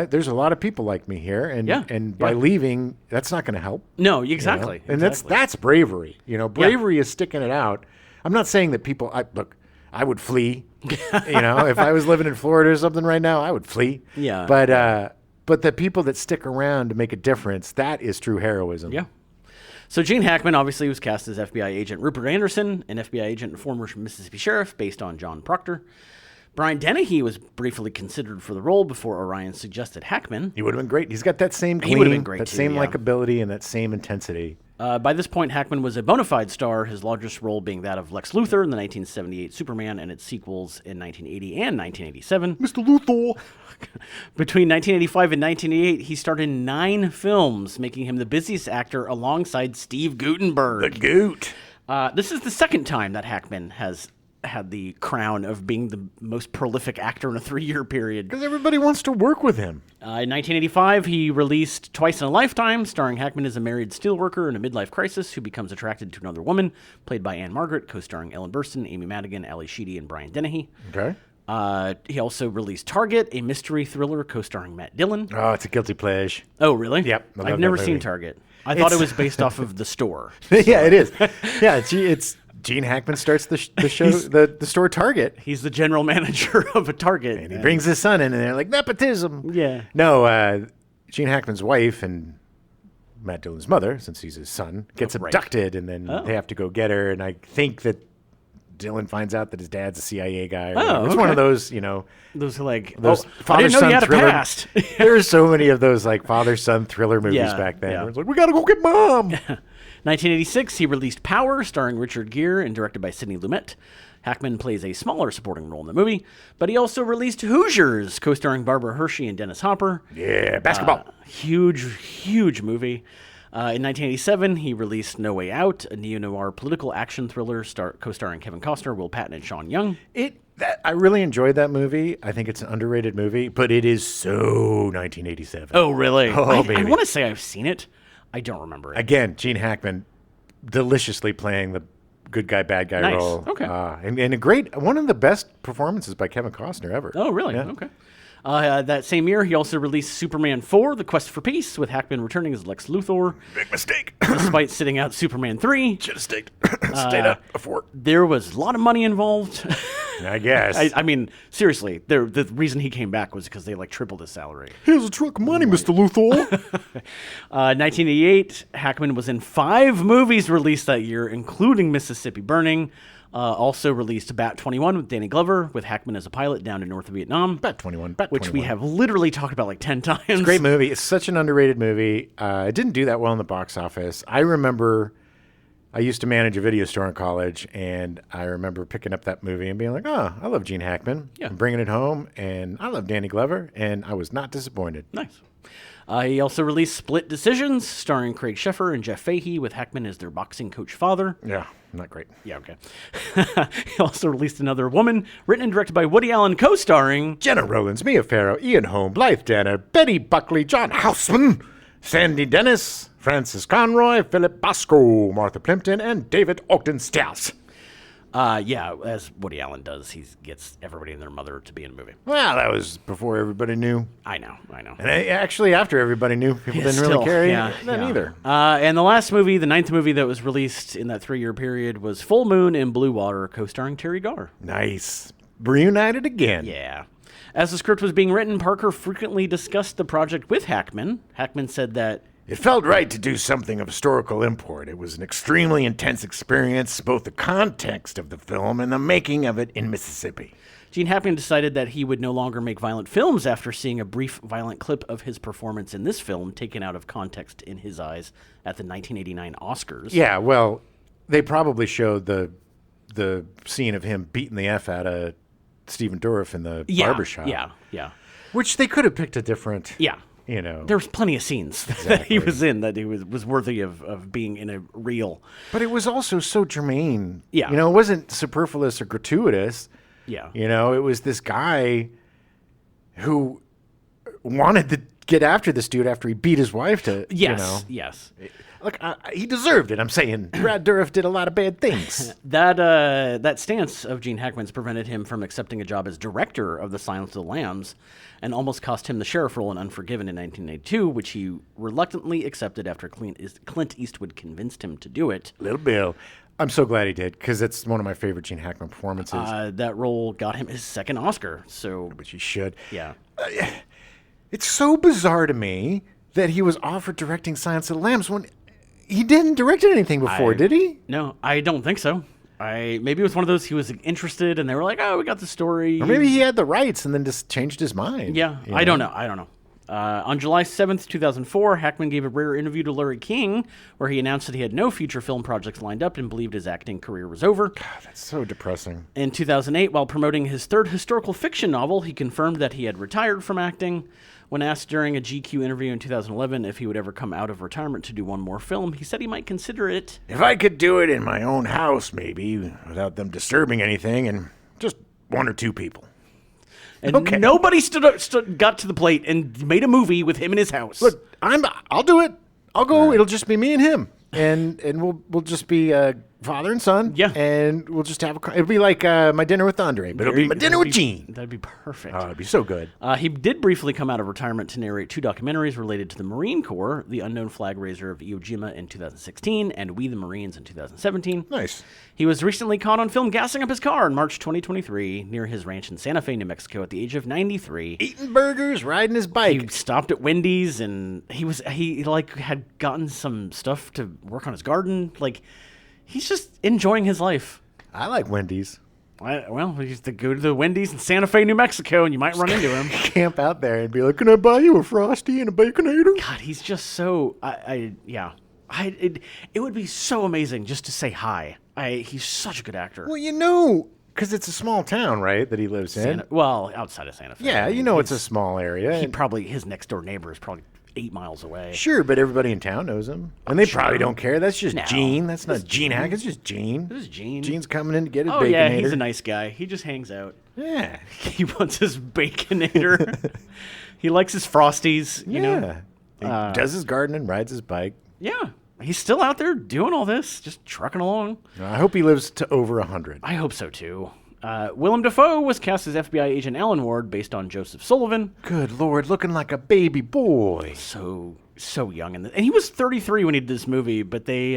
There's a lot of people like me here, and by leaving, that's not going to help." No, exactly. And that's bravery. Bravery is sticking it out. I'm not saying that people. I would flee. If I was living in Florida or something right now, I would flee. Yeah. But the people that stick around to make a difference, that is true heroism. Yeah. So Gene Hackman obviously was cast as FBI agent Rupert Anderson, an FBI agent and former Mississippi sheriff based on John Proctor. Brian Dennehy was briefly considered for the role before Orion suggested Hackman. He would have been great. He's got that same gleam, he would have been great that too, same likability, and that same intensity. By this point, Hackman was a bona fide star, his largest role being that of Lex Luthor in the 1978 Superman and its sequels in 1980 and 1987. Mr. Luthor! Between 1985 and 1988, he starred in 9 films, making him the busiest actor alongside Steve Guttenberg. The Goot! This is the second time that Hackman has had the crown of being the most prolific actor in a 3-year period. Because everybody wants to work with him. In 1985, he released Twice in a Lifetime, starring Hackman as a married steelworker in a midlife crisis who becomes attracted to another woman, played by Anne Margaret, co-starring Ellen Burstyn, Amy Madigan, Ali Sheedy, and Brian Dennehy. Okay. He also released Target, a mystery thriller co-starring Matt Dillon. Oh, it's a guilty pleasure. Oh, really? Yep. I've never seen Target. I thought it was based off of The Store. Yeah, it is. Yeah, it's Gene Hackman starts the show, the store Target. He's the general manager of a Target. And he brings his son in, and they're like, nepotism. Yeah. No, Gene Hackman's wife and Matt Dillon's mother, since he's his son, gets abducted, and then they have to go get her. And I think that Dillon finds out that his dad's a CIA guy. It's one of those, Those are like, those I didn't know you had thriller. a past. There's so many of those like father-son thriller movies back then. Where it's like, we got to go get mom. 1986, he released Power, starring Richard Gere and directed by Sidney Lumet. Hackman plays a smaller supporting role in the movie, but he also released Hoosiers, co-starring Barbara Hershey and Dennis Hopper. Yeah, basketball. Huge movie. In 1987, he released No Way Out, a neo-noir political action thriller co-starring Kevin Costner, Will Patton, and Sean Young. I really enjoyed that movie. I think it's an underrated movie, but it is so 1987. Oh, really? Baby. I want to say I've seen it. I don't remember it. Again, Gene Hackman deliciously playing the good guy, bad guy role. Okay. And a great, one of the best performances by Kevin Costner ever. Oh, really? Yeah. Okay. That same year, he also released Superman 4, The Quest for Peace, with Hackman returning as Lex Luthor. Big mistake. Despite sitting out Superman 3. Should have stayed up before. There was a lot of money involved. I guess. I mean, seriously, the reason he came back was because they like tripled his salary. Here's a truck of money, Mr. Luthor. 1988, Hackman was in 5 movies released that year, including Mississippi Burning. Also released Bat 21 with Danny Glover, with Hackman as a pilot down in North Vietnam. Bat 21. Which we have literally talked about like 10 times. It's a great movie. It's such an underrated movie. It didn't do that well in the box office. I remember I used to manage a video store in college, and I remember picking up that movie and being like, oh, I love Gene Hackman. Yeah. And bringing it home, and I love Danny Glover, and I was not disappointed. Nice. He also released Split Decisions, starring Craig Sheffer and Jeff Fahey, with Hackman as their boxing coach father. Yeah, not great. Yeah, okay. He also released Another Woman, written and directed by Woody Allen, co-starring Jenna Rollins, Mia Farrow, Ian Holm, Blythe Danner, Betty Buckley, John Houseman, Sandy Dennis, Francis Conroy, Philip Bosco, Martha Plimpton, and David Ogden Stiles. Yeah, as Woody Allen does, he gets everybody and their mother to be in a movie. Well, that was before everybody knew. I know. And actually, after everybody knew, people didn't really care then either. And the last movie, the 9th movie that was released in that 3-year period, was Full Moon in Blue Water, co-starring Terry Garr. Nice. Reunited again. Yeah. As the script was being written, Parker frequently discussed the project with Hackman. Hackman said that it felt right to do something of historical import. It was an extremely intense experience, both the context of the film and the making of it in Mississippi. Gene Hackman decided that he would no longer make violent films after seeing a brief violent clip of his performance in this film taken out of context in his eyes at the 1989 Oscars. Yeah, well, they probably showed the scene of him beating the F out of Stephen Dourif in the barbershop. Yeah. Which they could have picked a different... Yeah. You know, there was plenty of scenes that he was in that he was worthy of being in a reel. But it was also so germane. Yeah. You know, it wasn't superfluous or gratuitous. Yeah. You know, it was this guy who wanted to get after this dude after he beat his wife to, Yes. Look, he deserved it. I'm saying Brad Dourif did a lot of bad things. That stance of Gene Hackman's prevented him from accepting a job as director of The Silence of the Lambs, and almost cost him the sheriff role in Unforgiven in 1982, which he reluctantly accepted after Clint Eastwood convinced him to do it. Little Bill. I'm so glad he did, because it's one of my favorite Gene Hackman performances. That role got him his 2nd Oscar, so... Which he should. Yeah. It's so bizarre to me that he was offered directing Silence of the Lambs when he didn't direct anything before, did he? No, I don't think so. Maybe it was one of those he was interested, and they were like, "Oh, we got the story." Or maybe he had the rights and then just changed his mind. Yeah, I don't know. On July 7th, 2004, Hackman gave a rare interview to Larry King, where he announced that he had no future film projects lined up and believed his acting career was over. God, that's so depressing. In 2008, while promoting his 3rd historical fiction novel, he confirmed that he had retired from acting. When asked during a GQ interview in 2011 if he would ever come out of retirement to do one more film, he said he might consider it. If I could do it in my own house, maybe, without them disturbing anything, and just 1 or 2 people. And nobody got to the plate and made a movie with him in his house. Look, I'll do it. I'll go. Right. It'll just be me and him, and we'll just be father and son. Yeah, and we'll just have it'll be like My Dinner with Andre, but it'll be My Dinner with Gene. That'd be perfect. Oh, it'd be so good. He did briefly come out of retirement to narrate 2 documentaries related to the Marine Corps: The Unknown Flag Raiser of Iwo Jima in 2016 and We the Marines in 2017. Nice. He was recently caught on film gassing up his car in March 2023 near his ranch in Santa Fe, New Mexico, at the age of 93. Eating burgers, riding his bike. He stopped at Wendy's, and he had gotten some stuff to work on his garden. Like, he's just enjoying his life. I like Wendy's. Well, he used to go to the Wendy's in Santa Fe, New Mexico, and you might run into him. Camp out there and be like, "Can I buy you a Frosty and a Baconator?" God, he's just so... It would be so amazing just to say hi. He's such a good actor. Well, because it's a small town, right, that he lives in. Outside of Santa Fe. Yeah, it's a small area. His next door neighbor is probably 8 miles away. Sure, but everybody in town knows him. And they probably don't care. That's just Gene. That's not Gene Hackman. It's just Gene. This is Gene. Gene's coming in to get his Baconator. Oh, yeah, he's a nice guy. He just hangs out. Yeah. He wants his Baconator. He likes his Frosties, you know. He does his gardening, rides his bike. Yeah. He's still out there doing all this, just trucking along. I hope he lives to over 100. I hope so, too. Willem Dafoe was cast as FBI agent Alan Ward based on Joseph Sullivan. Good Lord, looking like a baby boy. So young. And he was 33 when he did this movie, but they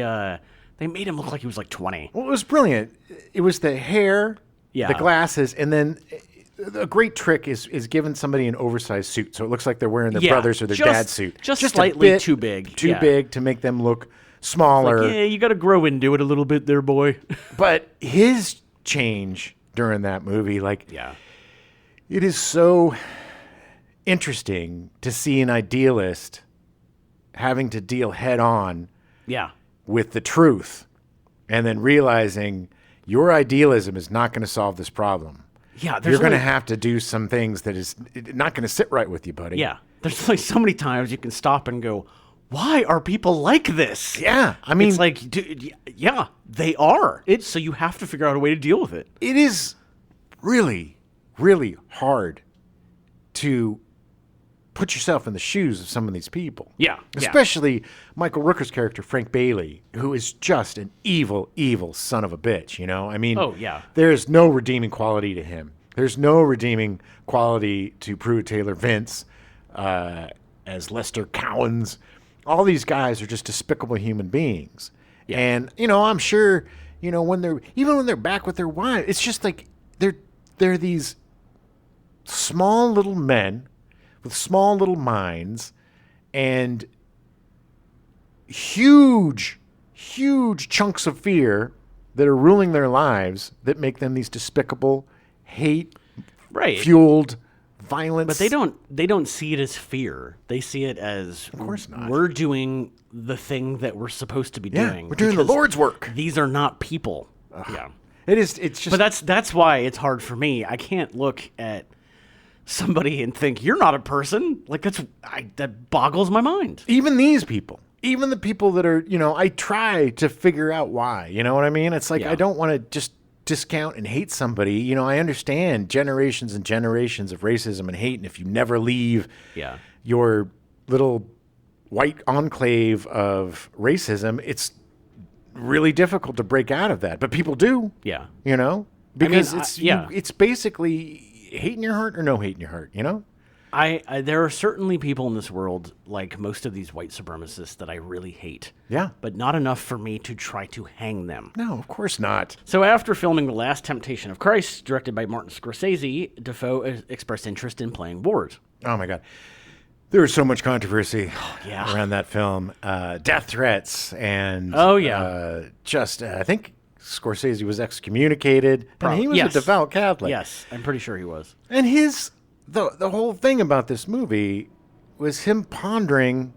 made him look like he was like 20. Well, it was brilliant. It was the hair. Yeah. the glasses, and then a great trick is giving somebody an oversized suit, so it looks like they're wearing their brother's or their dad's suit. Just a slightly bit too big. Too big to make them look smaller. Like, yeah, you got to grow into it a little bit there, boy. But his change during that movie, like, Yeah. it is so interesting to see an idealist having to deal head on Yeah. with the truth and then realizing your idealism is not going to solve this problem. Yeah, You're going to have to do some things that is not going to sit right with you, buddy. Yeah. There's like so many times you can stop and go, why are people like this? Yeah. I mean, it's like, dude, yeah, they are. So you have to figure out a way to deal with it. it is really, really hard to put yourself in the shoes of some of these people. Yeah. Especially Michael Rooker's character, Frank Bailey, who is just an evil, evil son of a bitch, you know? I mean, Oh, yeah. There's no redeeming quality to him. There's no redeeming quality to Pruitt Taylor Vince as Lester Cowens. All these guys are just despicable human beings. Yeah. And, you know, I'm sure, you know, when they're back with their wives, it's just like they're these small little men with small little minds and huge, huge chunks of fear that are ruling their lives that make them these despicable, hate-fueled, violence. But they don't see it as fear. They see it as, of course not. We're doing the thing that we're supposed to be doing. We're doing the because Lord's work. These are not people. Yeah. It's just. But that's why it's hard for me. I can't look at somebody and think you're not a person. Like that boggles my mind. Even these people, even the people that are, you know, I try to figure out why. You know what I mean? It's like, Yeah. I don't want to just discount and hate somebody. You know, I understand generations and generations of racism and hate, and if you never leave Yeah. your little white enclave of racism, it's really difficult to break out of that. But people do. Yeah. You know, because yeah. it's basically hate in your heart or no hate in your heart. You know. I there are certainly people in this world, like most of these white supremacists, that I really hate. Yeah. But not enough for me to try to hang them. No, of course not. So after filming The Last Temptation of Christ, directed by Martin Scorsese, Dafoe expressed interest in playing Ward. Oh my God. There was so much controversy Yeah. around that film. Death threats and I think Scorsese was excommunicated. And he was Yes. a devout Catholic. Yes, I'm pretty sure he was. And the whole thing about this movie was him pondering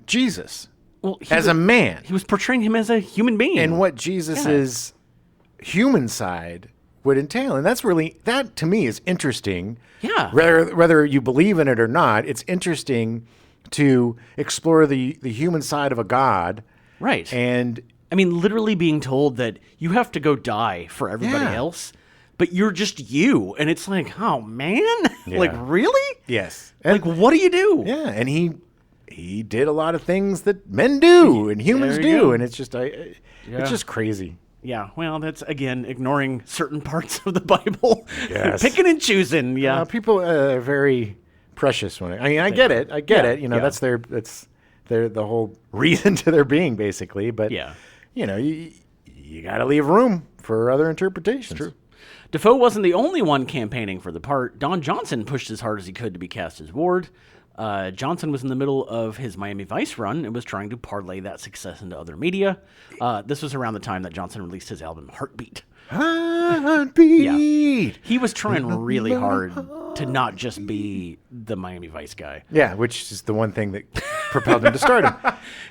Jesus Well, as a man he was portraying him as a human being. and what Jesus's human side would entail. And that to me is interesting. Yeah. Whether you believe in it or not, it's interesting to explore the human side of a God. Right. And I mean, literally being told that you have to go die for everybody Yeah. else, but you're just you. And it's like, oh, man? Like, really? yes. Like, what do you do? Yeah, and he did a lot of things that men do and humans There you do, go. and it's just crazy. Yeah, well, that's, again, ignoring certain parts of the Bible. Yes. Picking and choosing, yeah. People are very precious when I get it. I get Yeah, it. You know, yeah. that's the whole reason to their being, basically. But Yeah. you know, you got to leave room for other interpretations. True. Dafoe wasn't the only one campaigning for the part. Don Johnson pushed as hard as he could to be cast as Ward. Johnson was in the middle of his Miami Vice run and was trying to parlay that success into other media. This was around the time that Johnson released his album Heartbeat. Heartbeat. He was trying really hard to not just be the Miami Vice guy. Yeah, which is the one thing that propelled him to stardom.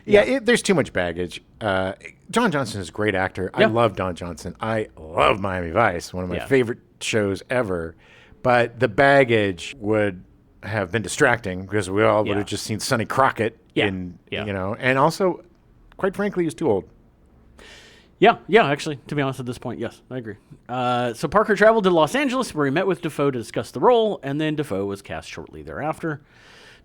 There's too much baggage. Don Johnson is a great actor. I Yeah. love Don Johnson. I love Miami Vice, one of my Yeah. favorite shows ever. But the baggage would have been distracting because we all would Yeah. have just seen Sonny Crockett Yeah. in, Yeah. you know, and also, quite frankly, he was too old. Yeah, actually, to be honest, at this point, yes, I agree. So Parker traveled to Los Angeles, where he met with Dafoe to discuss the role, and then Dafoe was cast shortly thereafter.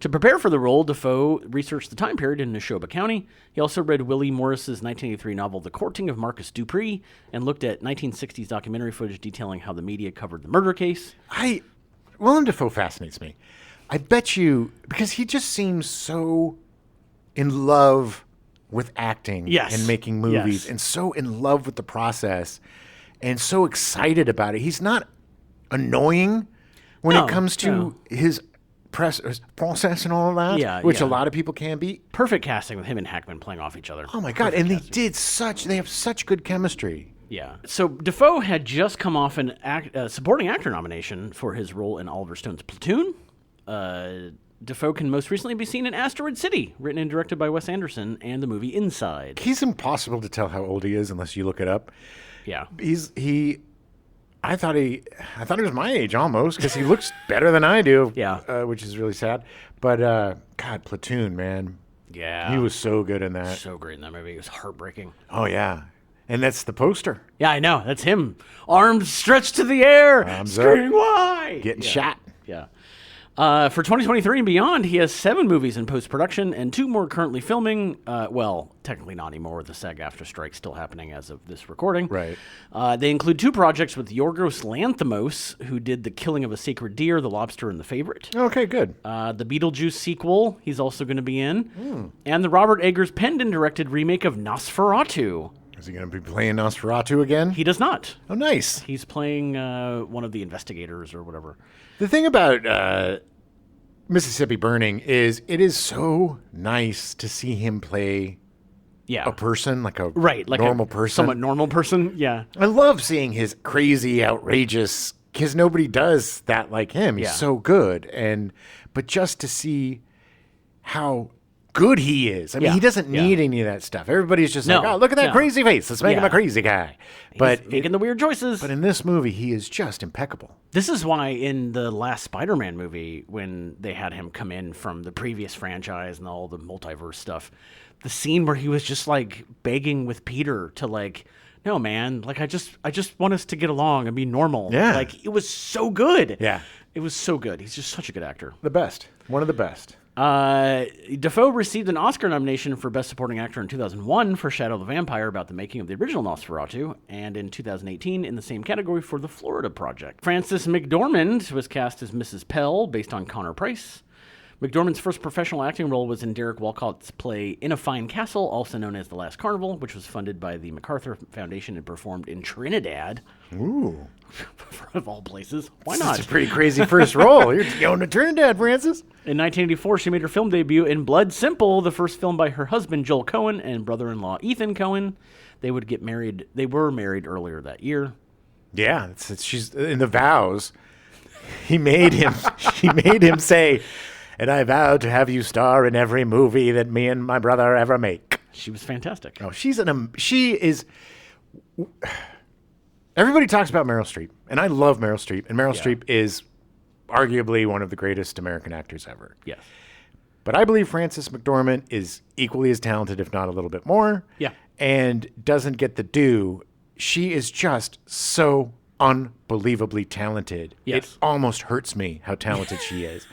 To prepare for the role, Dafoe researched the time period in Neshoba County. He also read Willie Morris's 1983 novel The Courting of Marcus Dupree and looked at 1960s documentary footage detailing how the media covered the murder case. Willem Dafoe fascinates me. I bet you, because he just seems so in love with acting Yes. and making movies Yes. and so in love with the process. and so excited about it. He's not annoying when it comes to his process and all of that, which a lot of people can be. Perfect casting with him and Hackman playing off each other. Oh my God. And they have such good chemistry. Yeah. So Dafoe had just come off an supporting actor nomination for his role in Oliver Stone's Platoon. Dafoe can most recently be seen in Asteroid City, written and directed by Wes Anderson, and the movie Inside. He's impossible to tell how old he is unless you look it up. Yeah. I thought he was my age almost because he looks better than I do. Yeah. Which is really sad. But God, Platoon, man. Yeah. He was so good in that. So great in that movie. It was heartbreaking. Oh yeah. And that's the poster. Yeah, I know. That's him. Arms stretched to the air. Screaming, why? Getting shot. Yeah. For 2023 and beyond, he has 7 movies in post-production and 2 more currently filming. Well, technically not anymore with the SAG-AFTRA strike still happening as of this recording. Right. They include 2 projects with Yorgos Lanthimos, who did The Killing of a Sacred Deer, The Lobster, and The Favorite. Okay, good. The Beetlejuice sequel he's also going to be in. And the Robert Eggers penned and directed remake of Nosferatu. Is he going to be playing Nosferatu again? He does not. Oh, nice. He's playing one of the investigators or whatever. The thing about Mississippi Burning is it is so nice to see him play a person, like a normal person. Somewhat normal person, yeah. I love seeing his crazy, outrageous, because nobody does that like him. He's so good. But just to see how good he is. I mean, he doesn't need any of that stuff. Everybody's just like, oh, look at that crazy face. Let's make him a crazy guy. But he's making the weird choices. But in this movie, he is just impeccable. This is why in the last Spider-Man movie, when they had him come in from the previous franchise and all the multiverse stuff, the scene where he was just like begging with Peter to like, no, man, like I just want us to get along and be normal. Yeah. Like it was so good. Yeah. It was so good. He's just such a good actor. The best. One of the best. Dafoe received an Oscar nomination for Best Supporting Actor in 2001 for Shadow of the Vampire about the making of the original Nosferatu, and in 2018 in the same category for The Florida Project. Frances McDormand was cast as Mrs. Pell based on Connor Price. McDormand's first professional acting role was in Derek Walcott's play In a Fine Castle, also known as The Last Carnival, which was funded by the MacArthur Foundation and performed in Trinidad. Ooh. Of all places. Why not? That's a pretty crazy first role. You're going to Trinidad, Francis. In 1984, she made her film debut in Blood Simple, the first film by her husband, Joel Cohen, and brother-in-law, Ethan Cohen. They would get married. They were married earlier that year. Yeah, she's in the vows. He made him say, and I vow to have you star in every movie that me and my brother ever make. She was fantastic. Oh, she is. Everybody talks about Meryl Streep, and I love Meryl Streep, and Meryl Streep is arguably one of the greatest American actors ever. Yes. But I believe Frances McDormand is equally as talented, if not a little bit more. Yeah. And doesn't get the due. She is just so unbelievably talented. Yes. It almost hurts me how talented she is.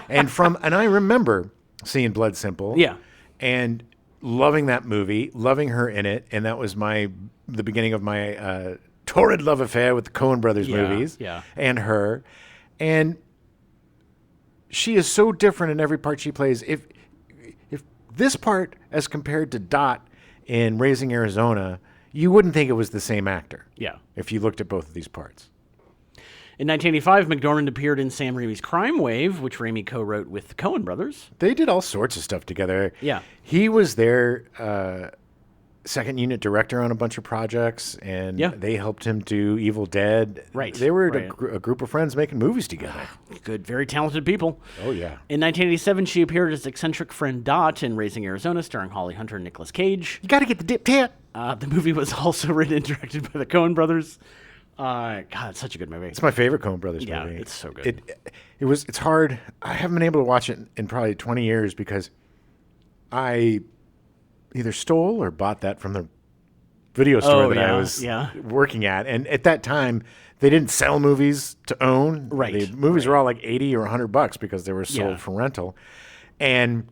And I remember seeing Blood Simple. Yeah. And loving that movie, loving her in it, and that was the beginning of my torrid love affair with the Coen Brothers movies. Yeah. And her. And she is so different in every part she plays. If this part, as compared to Dot in Raising Arizona, you wouldn't think it was the same actor. Yeah. If you looked at both of these parts. In 1985, McDormand appeared in Sam Raimi's Crime Wave, which Raimi co-wrote with the Coen brothers. They did all sorts of stuff together. Yeah. He was their second unit director on a bunch of projects, and they helped him do Evil Dead. Right. They were a group of friends making movies together. Good, very talented people. Oh, yeah. In 1987, she appeared as eccentric friend Dot in Raising Arizona, starring Holly Hunter and Nicolas Cage. You got to get the dip tat. The movie was also written and directed by the Coen brothers. God, it's such a good movie. It's my favorite Coen Brothers movie. Yeah, it's so good. It's hard. I haven't been able to watch it in probably 20 years because I either stole or bought that from the video store I was working at. And at that time, they didn't sell movies to own. Right. The movies were all like $80 or $100 because they were sold for rental. And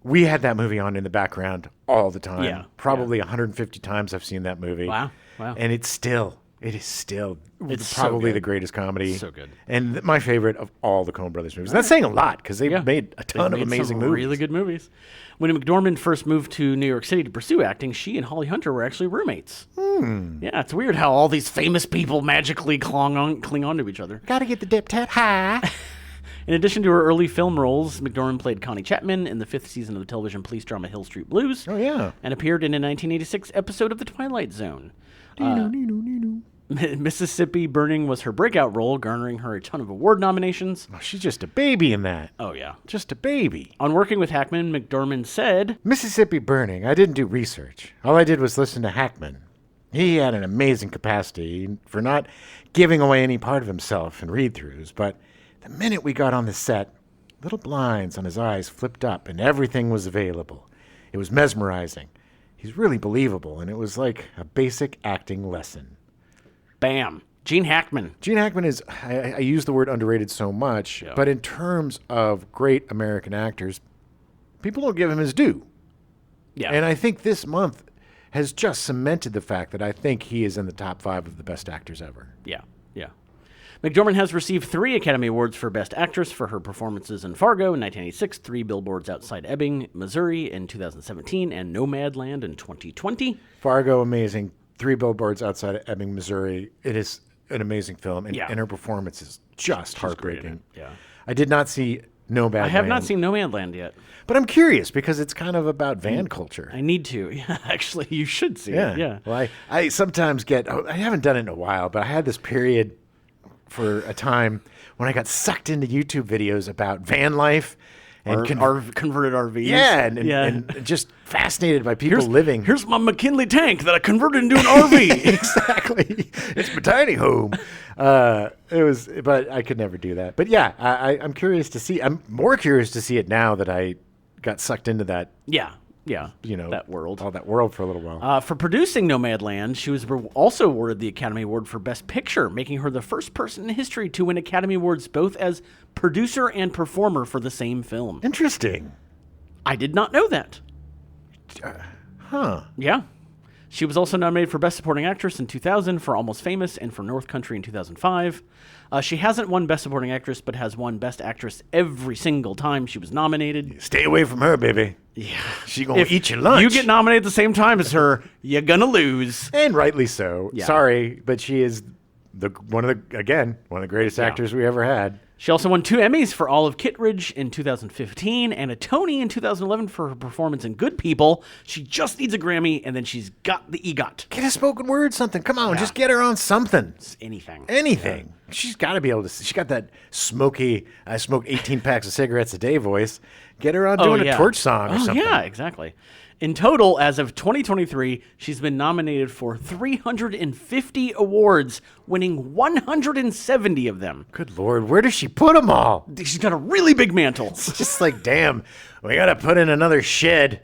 we had that movie on in the background all the time. Yeah. Probably 150 times I've seen that movie. Wow. And it's still It is still It's so probably good. the greatest comedy. So good. And my favorite of all the Coen Brothers movies. That's saying a lot because they've made a ton of amazing movies. Really good movies. When McDormand first moved to New York City to pursue acting, she and Holly Hunter were actually roommates. Yeah, it's weird how all these famous people magically cling on to each other. Gotta get the dip tat high. In addition to her early film roles, McDormand played Connie Chapman in the 5th season of the television police drama Hill Street Blues. Oh, yeah. And appeared in a 1986 episode of The Twilight Zone. Mississippi Burning was her breakout role, garnering her a ton of award nominations. Oh, she's just a baby in that. Oh, yeah. Just a baby. On working with Hackman, McDormand said, Mississippi Burning, I didn't do research. All I did was listen to Hackman. He had an amazing capacity for not giving away any part of himself in read-throughs, but the minute we got on the set, little blinds on his eyes flipped up and everything was available. It was mesmerizing. He's really believable, and it was like a basic acting lesson. bam, Gene Hackman. Gene Hackman is, I use the word underrated so much, but in terms of great American actors, people don't give him his due. Yeah. And I think this month has just cemented the fact that I think he is in the top 5 of the best actors ever. Yeah. McDormand has received 3 Academy Awards for Best Actress for her performances in Fargo in 1986, 3 Billboards Outside Ebbing, Missouri in 2017, and Nomadland in 2020. Fargo, amazing. 3 Billboards Outside of Ebbing, Missouri. It is an amazing film, and her performance is just heartbreaking. Yeah. I did not see Nomadland. I have not seen Nomadland yet. But I'm curious because it's kind of about van culture. I need to. Yeah, actually, you should see it. Yeah. Well, I sometimes I haven't done it in a while, but I had this period for a time when I got sucked into YouTube videos about van life and converted RVs. Yeah, and just fascinated by people living. Here's my McKinley tank that I converted into an RV. Exactly. It's my tiny home. But I could never do that. But yeah, I'm curious to see. I'm more curious to see it now that I got sucked into that. Yeah. That world. All that world for a little while. For producing Nomadland, she was also awarded the Academy Award for Best Picture, making her the first person in history to win Academy Awards both as producer and performer for the same film. Interesting. I did not know that. Huh. Yeah. She was also nominated for Best Supporting Actress in 2000 for Almost Famous and for North Country in 2005. She hasn't won Best Supporting Actress, but has won Best Actress every single time she was nominated. Stay away from her, baby. Yeah. She gonna eat your lunch. You get nominated at the same time as her, you're gonna lose. And rightly so. Yeah. Sorry, but she is one of the greatest actors we ever had. She also won 2 Emmys for Olive Kitteridge in 2015 and a Tony in 2011 for her performance in Good People. She just needs a Grammy, and then she's got the EGOT. Get a spoken word, something. Come on, just get her on something. Anything. Yeah. She's got to be able to. She got that smoky, I smoke 18 packs of cigarettes a day voice. Get her on doing a torch song or something. Yeah, exactly. In total, as of 2023, she's been nominated for 350 awards, winning 170 of them. Good Lord, where does she put them all? She's got a really big mantle. It's just like, damn, we got to put in another shed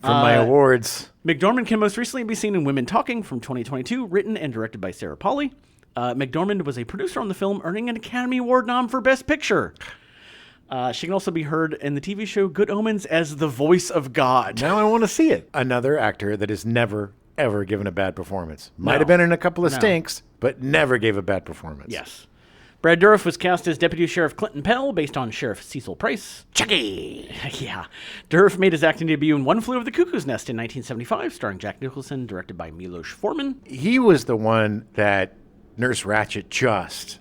for my awards. McDormand can most recently be seen in Women Talking from 2022, written and directed by Sarah Polley. McDormand was a producer on the film, earning an Academy Award nom for Best Picture. She can also be heard in the TV show Good Omens as the voice of God. Now I want to see it. Another actor that has never, ever given a bad performance. Might have been in a couple of stinks, but never gave a bad performance. Yes. Brad Dourif was cast as Deputy Sheriff Clinton Pell, based on Sheriff Cecil Price. Chucky! Yeah. Dourif made his acting debut in One Flew Over the Cuckoo's Nest in 1975, starring Jack Nicholson, directed by Milos Forman. He was the one that Nurse Ratched just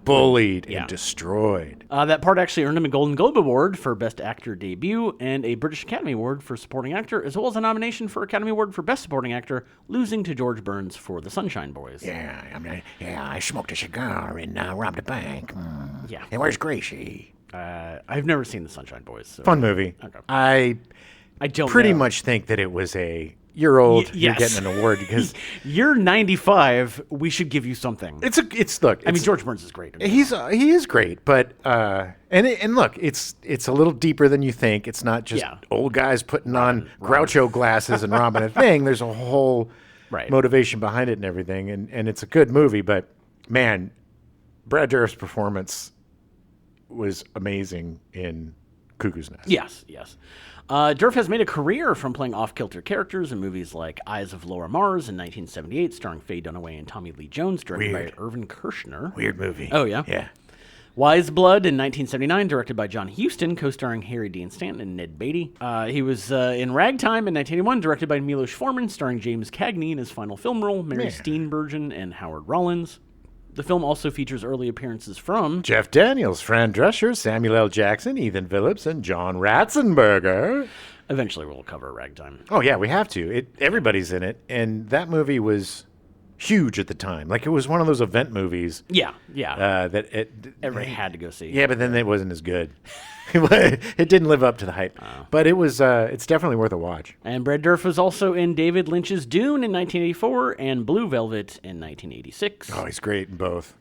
bullied and destroyed. That part actually earned him a Golden Globe Award for Best Actor Debut and a British Academy Award for Supporting Actor, as well as a nomination for Academy Award for Best Supporting Actor, losing to George Burns for The Sunshine Boys. I smoked a cigar and robbed a bank. Yeah. And where's Gracie? I've never seen The Sunshine Boys. So. Fun movie. Okay. I don't pretty know. much think that it was you're old, you're yes. getting an award because you're 95. We should give you something. George Burns is great. He is great, but and look, it's a little deeper than you think. It's not just old guys putting on Groucho glasses and robbing a thing. There's a whole motivation behind it and everything, and it's a good movie. But man, Brad Dourif's performance was amazing in Cuckoo's Nest. Yes. Dourif has made a career from playing off-kilter characters in movies like Eyes of Laura Mars in 1978, starring Faye Dunaway and Tommy Lee Jones, directed by Irvin Kershner. Weird movie. Oh, yeah? Yeah. Wise Blood in 1979, directed by John Huston, co-starring Harry Dean Stanton and Ned Beatty. He was in Ragtime in 1981, directed by Milos Forman, starring James Cagney in his final film role, Mary Steenburgen, and Howard Rollins. The film also features early appearances from Jeff Daniels, Fran Drescher, Samuel L. Jackson, Ethan Phillips, and John Ratzenberger. Eventually we'll cover Ragtime. Oh, yeah, we have to. Everybody's in it, and that movie was huge at the time. Like, it was one of those event movies. Yeah. Everybody had to go see. Yeah, but then it wasn't as good. It didn't live up to the hype. But it was. It's definitely worth a watch. And Brad Dourif was also in David Lynch's Dune in 1984 and Blue Velvet in 1986. Oh, he's great in both.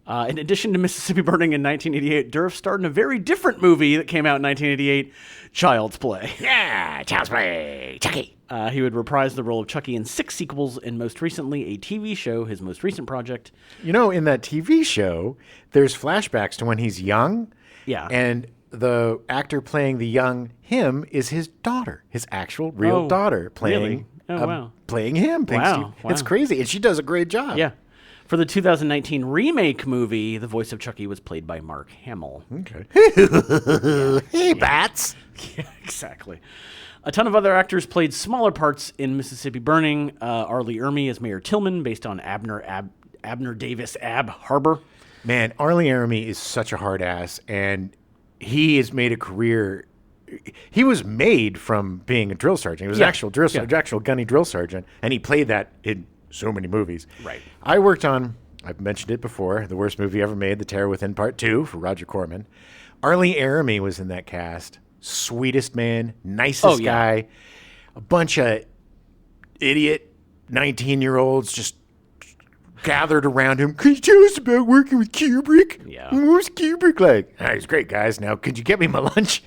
In addition to Mississippi Burning in 1988, Dourif starred in a very different movie that came out in 1988, Child's Play. Yeah, Child's Play, Chucky. He would reprise the role of Chucky in 6 sequels and most recently a TV show, his most recent project. You know, in that TV show, there's flashbacks to when he's young. Yeah. And the actor playing the young him is his daughter, his actual real daughter playing. Really? Oh, wow. Playing him. Wow. It's crazy, and she does a great job. Yeah. For the 2019 remake movie, the voice of Chucky was played by Mark Hamill. Okay. Hey, bats. Yeah, exactly. A ton of other actors played smaller parts in Mississippi Burning. Arlie Ermey as Mayor Tillman, based on Abner Davis Ab Harbor. Man, Arlie Ermey is such a hard ass, and he has made a career. He was made from being a drill sergeant. He was an actual drill sergeant, actual gunny drill sergeant, and he played that in so many movies. Right. I worked on, I've mentioned it before, the worst movie ever made, The Terror Within Part 2 for Roger Corman. Arlie Ermey was in that cast. Sweetest man, nicest guy. A bunch of idiot 19-year-olds just gathered around him. Could you tell us about working with Kubrick? Yeah. What was Kubrick like? He's great, guys. Now, could you get me my lunch?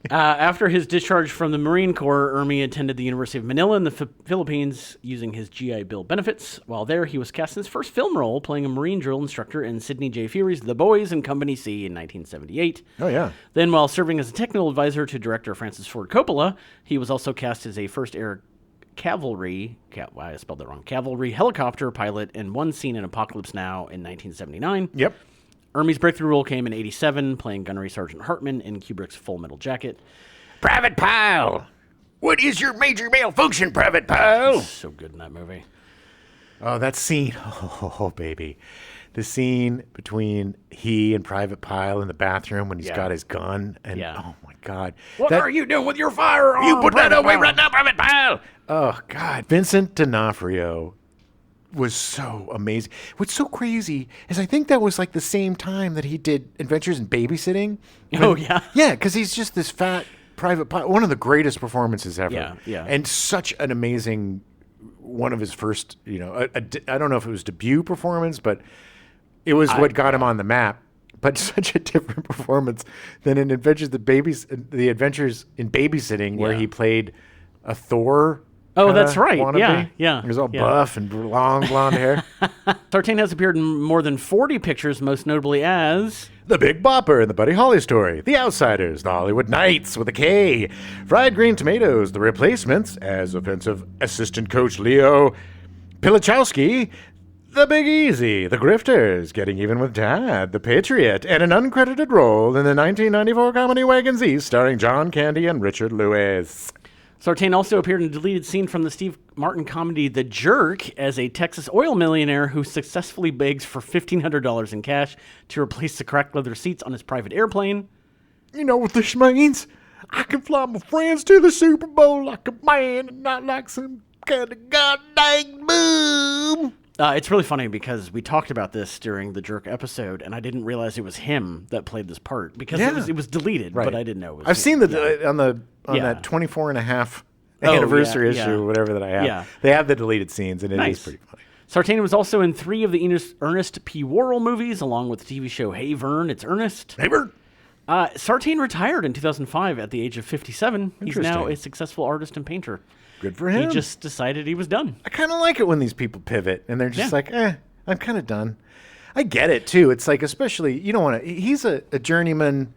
After his discharge from the Marine Corps, Ermey attended the University of Manila in the Philippines using his GI Bill benefits. While there, he was cast in his first film role, playing a Marine drill instructor in Sidney J. Fury's The Boys and Company C in 1978. Oh, yeah. Then, while serving as a technical advisor to director Francis Ford Coppola, he was also cast as a first-air cavalry helicopter pilot in one scene in Apocalypse Now in 1979. Yep. Ermey's breakthrough role came in 1987, playing Gunnery Sergeant Hartman in Kubrick's Full Metal Jacket. Private Pile! What is your major malfunction, Private Pile? So good in that movie. Oh, that scene. Oh, baby. The scene between he and Private Pile in the bathroom when he's got his gun. And oh, my God. What are you doing with your firearm? You put that away right now, Private Pile! Oh, God. Vincent D'Onofrio was so amazing. What's so crazy is I think that was like the same time that he did Adventures in Babysitting. Oh, yeah? Yeah, because he's just this fat Private Pile. One of the greatest performances ever. Yeah. And such an amazing, one of his first, I don't know if it was debut performance, but it was what got him on the map. But such a different performance than in the Adventures in Babysitting, where he played a Thor. Oh, that's right. Wannabe. Yeah. He was all buff and long blonde hair. Sartain has appeared in more than 40 pictures, most notably as The Big Bopper in the Buddy Holly Story, The Outsiders, The Hollywood Knights with a K, Fried Green Tomatoes, The Replacements as offensive assistant coach Leo Pilichowski, The Big Easy, The Grifters, Getting Even with Dad, The Patriot, and an uncredited role in the 1994 comedy Wagons East starring John Candy and Richard Lewis. Sartain also appeared in a deleted scene from the Steve Martin comedy The Jerk as a Texas oil millionaire who successfully begs for $1,500 in cash to replace the cracked leather seats on his private airplane. You know what this means? I can fly my friends to the Super Bowl like a man and not like some kind of goddamn boom. It's really funny because we talked about this during the Jerk episode, and I didn't realize it was him that played this part because it was deleted, but I didn't know it was I've seen him. on that 24 and a half anniversary issue or whatever that I have. Yeah. They have the deleted scenes, and it is pretty funny. Sartain was also in 3 of the Ernest P. Worrell movies, along with the TV show Hey Vern, It's Ernest. Hey Vern! Sartain retired in 2005 at the age of 57. He's now a successful artist and painter. Good for him. He just decided he was done. I kind of like it when these people pivot, and they're just like, I'm kind of done. I get it, too. It's like, especially, you don't want to... He's a journeyman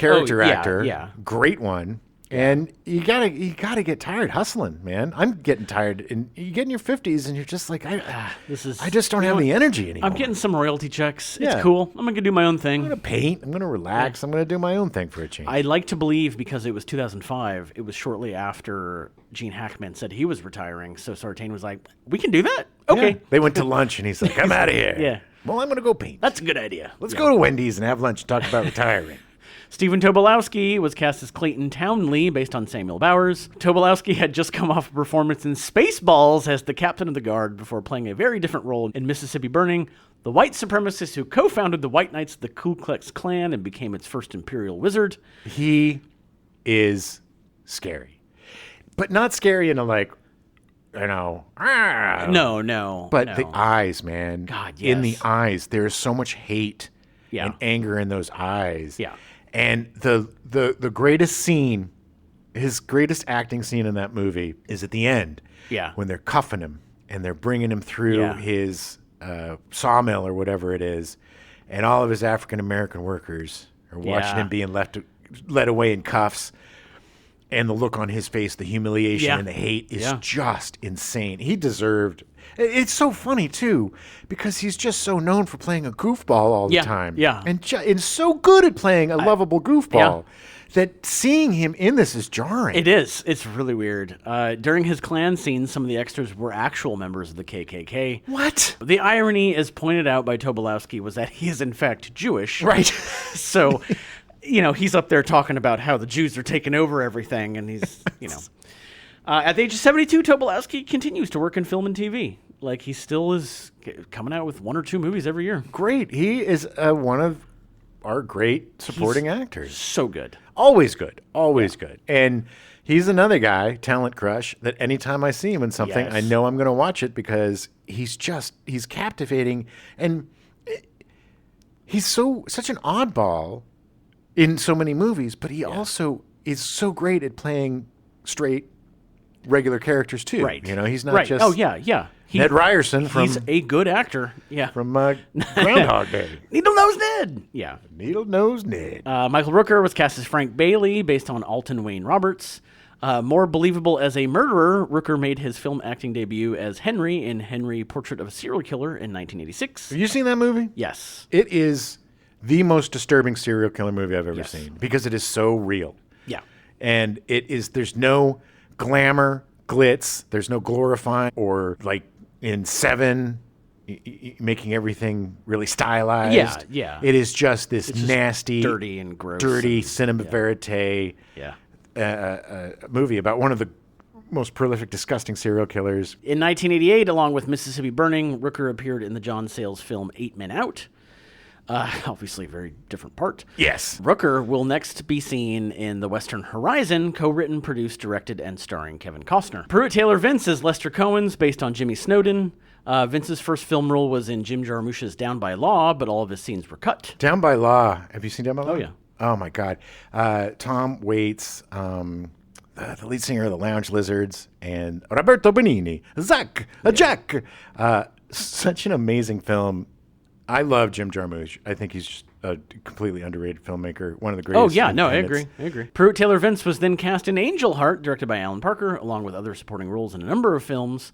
character yeah, actor. yeah. Great one. And you gotta get tired hustling, man. I'm getting tired. And you get in your 50s and you're just like, I just don't have the energy anymore. I'm getting some royalty checks. Yeah. It's cool. I'm going to do my own thing. I'm going to paint. I'm going to relax. I'm going to do my own thing for a change. I like to believe, because it was 2005, it was shortly after Gene Hackman said he was retiring. So Sartain was like, we can do that? Okay. Yeah. They went to lunch and he's like, I'm out of here. Yeah. Well, I'm going to go paint. That's a good idea. Let's go to Wendy's and have lunch and talk about retiring. Stephen Tobolowsky was cast as Clayton Townley, based on Samuel Bowers. Tobolowsky had just come off a performance in Spaceballs as the captain of the guard before playing a very different role in Mississippi Burning, the white supremacist who co-founded the White Knights of the Ku Klux Klan and became its first imperial wizard. He is scary. But not scary in a No. But the eyes, man. God, yes. In the eyes, there's so much hate and anger in those eyes. Yeah. And the greatest scene, his greatest acting scene in that movie is at the end. Yeah. When they're cuffing him and they're bringing him through his sawmill or whatever it is, and all of his African-American workers are watching him being led away in cuffs. And the look on his face, the humiliation and the hate is just insane. He deserved... It's so funny, too, because he's just so known for playing a goofball all the time. Yeah. And so good at playing a lovable goofball that seeing him in this is jarring. It is. It's really weird. During his Klan scenes, some of the extras were actual members of the KKK. What? The irony, as pointed out by Tobolowsky, was that he is, in fact, Jewish. Right. So... he's up there talking about how the Jews are taking over everything, and he's, at the age of 72, Tobolowsky continues to work in film and TV. Like, he still is coming out with 1 or 2 movies every year. Great. He is one of our great supporting actors. So good. Always good. Always good. And he's another guy, talent crush, that anytime I see him in something, I know I'm going to watch it because he's captivating. And he's such an oddball in so many movies, but he also is so great at playing straight, regular characters too. Right. He's not just Ned Ryerson from... He's a good actor. Yeah. From Groundhog Day. Needle-Nosed Ned. Yeah. Needle-Nosed Ned. Michael Rooker was cast as Frank Bailey, based on Alton Wayne Roberts. More believable as a murderer, Rooker made his film acting debut as Henry in Henry, Portrait of a Serial Killer in 1986. Have you seen that movie? Yes. It is the most disturbing serial killer movie I've ever seen because it is so real. Yeah. And there's no glamour, glitz, there's no glorifying or like in Seven, making everything really stylized. Yeah, yeah. It is just this nasty, dirty and gross. Dirty cinema verite movie about one of the most prolific, disgusting serial killers. In 1988, along with Mississippi Burning, Rooker appeared in the John Sayles film 8 Men Out. Obviously a very different part. Yes. Rooker will next be seen in The Western Horizon, co-written, produced, directed, and starring Kevin Costner. Pruitt Taylor Vince is Lester Cohen's, based on Jimmy Snowden. Vince's first film role was in Jim Jarmusch's Down by Law, but all of his scenes were cut. Down by Law. Have you seen Down by Law? Oh, yeah. Oh, my God. Tom Waits, the lead singer of the Lounge Lizards, and Roberto Benigni. Jack. Such an amazing film. I love Jim Jarmusch. I think he's just a completely underrated filmmaker. One of the greatest. Oh, yeah. No, I agree. Pruitt Taylor Vince was then cast in Angel Heart, directed by Alan Parker, along with other supporting roles in a number of films.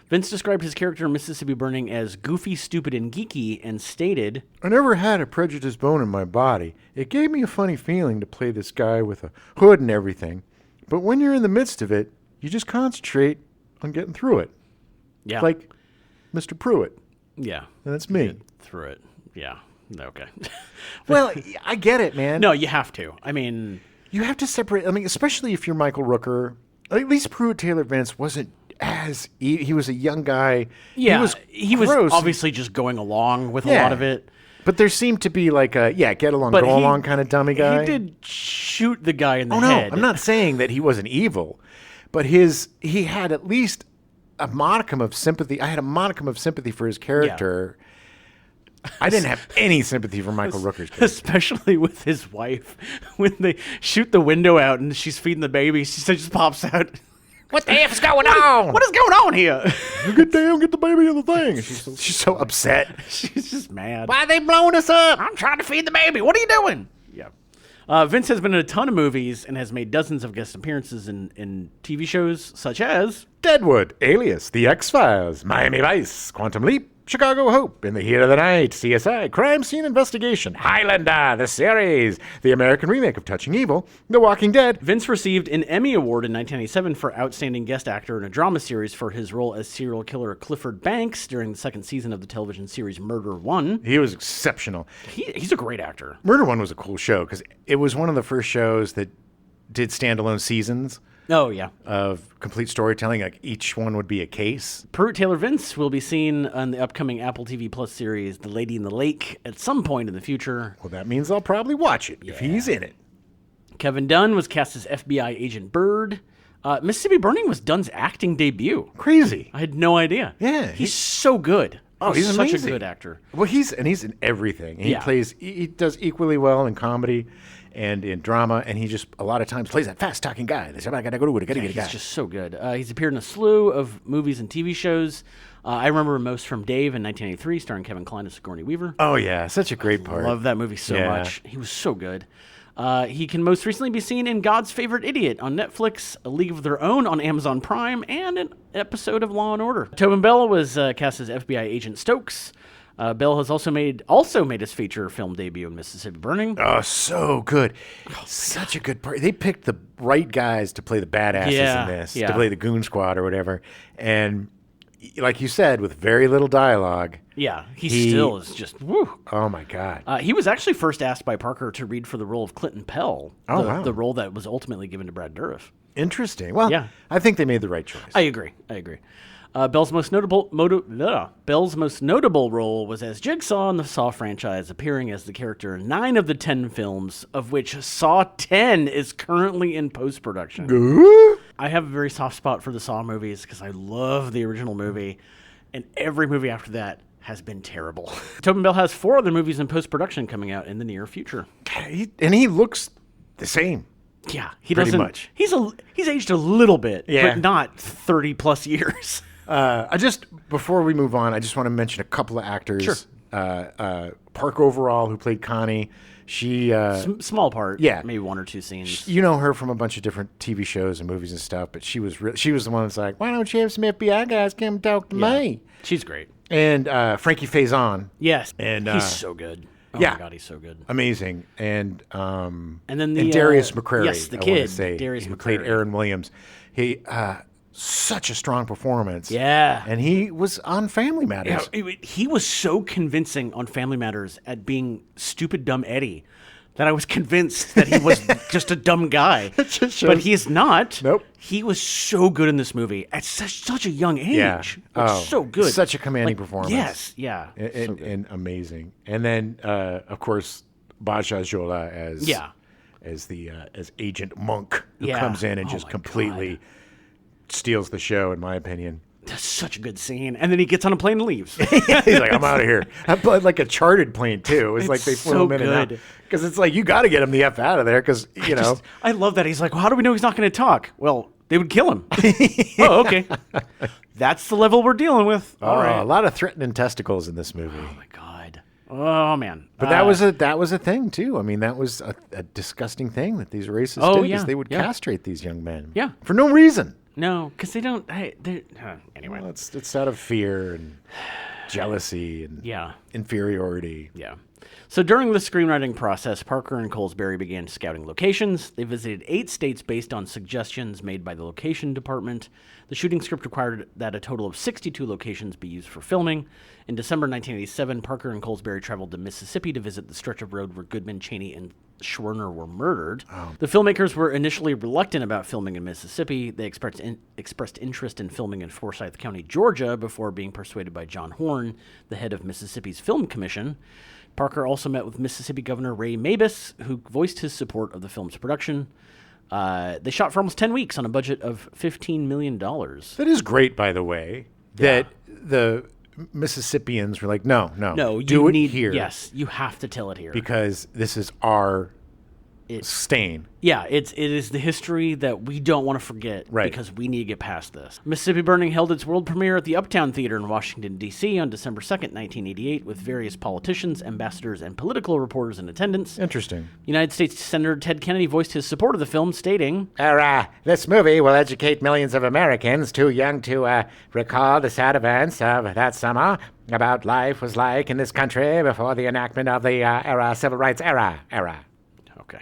Vince described his character in Mississippi Burning as goofy, stupid, and geeky, and stated, "I never had a prejudiced bone in my body. It gave me a funny feeling to play this guy with a hood and everything. But when you're in the midst of it, you just concentrate on getting through it." Yeah. Like Mr. Pruitt. Yeah. And that's me. Through it. Yeah. Okay. Well, I get it, man. No, you have to. I mean... You have to separate... I mean, especially if you're Michael Rooker. At least Pruitt Taylor Vince wasn't as... He was a young guy. Yeah. He was obviously just going along with a lot of it. But there seemed to be like a, get along, go along kind of dummy guy. He did shoot the guy in the No. head. I'm not saying that he wasn't evil. But he had at least a modicum of sympathy. I had a modicum of sympathy for his character. Yeah. I didn't have any sympathy for Michael Rooker's character. Especially with his wife. When they shoot the window out and she's feeding the baby, she just pops out. What the F is going on? What is going on here? Get down, get the baby in the thing. She's so upset. She's just mad. Why are they blowing us up? I'm trying to feed the baby. What are you doing? Yeah. Vince has been in a ton of movies and has made dozens of guest appearances in TV shows such as Deadwood, Alias, The X-Files, Miami Vice, Quantum Leap, Chicago Hope, In the Heat of the Night, CSI, Crime Scene Investigation, Highlander, the series, the American remake of Touching Evil, The Walking Dead. Vince received an Emmy Award in 1997 for Outstanding Guest Actor in a Drama Series for his role as serial killer Clifford Banks during the second season of the television series Murder One. He was exceptional. He's a great actor. Murder One was a cool show because it was one of the first shows that did standalone seasons. Oh, yeah. Of complete storytelling. Like each one would be a case. Pruitt Taylor Vince will be seen on the upcoming Apple TV Plus series The Lady in the Lake at some point in the future. Well, that means I'll probably watch it if he's in it. Kevin Dunn was cast as FBI Agent Bird. Mississippi Burning was Dunn's acting debut. Crazy. I had no idea. Yeah. He's so good. Oh, he's such amazing. a good actor. Well, he's in everything. He does equally well in comedy and in drama, and he just a lot of times plays that fast talking guy. They say, I gotta go do it. I gotta get a guy. He's just so good. He's appeared in a slew of movies and TV shows. I remember him most from Dave in 1983, starring Kevin Kline as Sigourney Weaver. Oh yeah, such a great part. Love that movie so much. He was so good. He can most recently be seen in God's Favorite Idiot on Netflix, A League of Their Own on Amazon Prime, and an episode of Law & Order. Tobin Bell was cast as FBI Agent Stokes. Bell has also made his feature film debut in Mississippi Burning. Oh, so good. Such a good part. They picked the right guys to play the badasses in this, to play the goon squad or whatever. And like you said, with very little dialogue. Yeah, he still is just, woo. Oh, my God. He was actually first asked by Parker to read for the role of Clinton Pell, the role that was ultimately given to Brad Dourif. Interesting. Well, I think they made the right choice. I agree. Bell's most notable role was as Jigsaw in the Saw franchise, appearing as the character in 9 of the 10 films, of which Saw 10 is currently in post-production. I have a very soft spot for the Saw movies because I love the original movie, and every movie after that has been terrible. Tobin Bell has 4 other movies in post-production coming out in the near future. And he looks the same. Yeah, he pretty doesn't. Much. He's aged a little bit, but not 30+ years. Before we move on, I just want to mention a couple of actors. Sure. Park Overall, who played Connie. She small part. Yeah, maybe 1 or 2 scenes. You know her from a bunch of different TV shows and movies and stuff. But she was the one that's like, why don't you have some FBI guys come talk to me? She's great. And Frankie Faison. Yes, and he's so good. Oh my God, he's so good. Amazing. And then the Darius McCrary. Yes, the I kid. want to say, Darius who McCrary played Aaron Williams. He such a strong performance. Yeah. And he was on Family Matters. Yeah, he was so convincing on Family Matters at being stupid, dumb Eddie that I was convinced that he was just a dumb guy. But he is not. Nope. He was so good in this movie at such a young age. Yeah. So good. Such a commanding performance. Yes, yeah. And amazing. And then, of course, Baja Jola as Agent Monk, who comes in and just completely steals the show, in my opinion. That's such a good scene. And then he gets on a plane and leaves. He's like, I'm out of here. Like a chartered plane, too. It was like they flew him in and out. Because it's like, you got to get him the F out of there because, you know. I love that. He's like, well, how do we know he's not going to talk? Well, they would kill him. Oh, okay. That's the level we're dealing with. All right. A lot of threatening testicles in this movie. Oh, my God. Oh, man. But that was a thing, too. I mean, that was a disgusting thing that these racists did. Yeah. They would castrate these young men. Yeah. For no reason. No, because they don't. Anyway, well, it's out of fear and jealousy and inferiority. Yeah. So during the screenwriting process, Parker and Colesbury began scouting locations. They visited 8 states based on suggestions made by the location department. The shooting script required that a total of 62 locations be used for filming. In December 1987, Parker and Colesbury traveled to Mississippi to visit the stretch of road where Goodman, Cheney, and Schwerner were murdered. Oh. The filmmakers were initially reluctant about filming in Mississippi. They expressed interest in filming in Forsyth County, Georgia, before being persuaded by John Horn, the head of Mississippi's Film Commission. Parker also met with Mississippi Governor Ray Mabus, who voiced his support of the film's production. They shot for almost 10 weeks on a budget of $15 million. That is great, by the way, that the Mississippians were like, no, do it here. Yes, you have to tell it here. Because this is our stain. Yeah, it is the history that we don't want to forget because we need to get past this. Mississippi Burning held its world premiere at the Uptown Theater in Washington, D.C. on December 2nd, 1988, with various politicians, ambassadors, and political reporters in attendance. Interesting. United States Senator Ted Kennedy voiced his support of the film, stating, This movie will educate millions of Americans too young to recall the sad events of that summer about life was like in this country before the enactment of the civil rights era. Okay.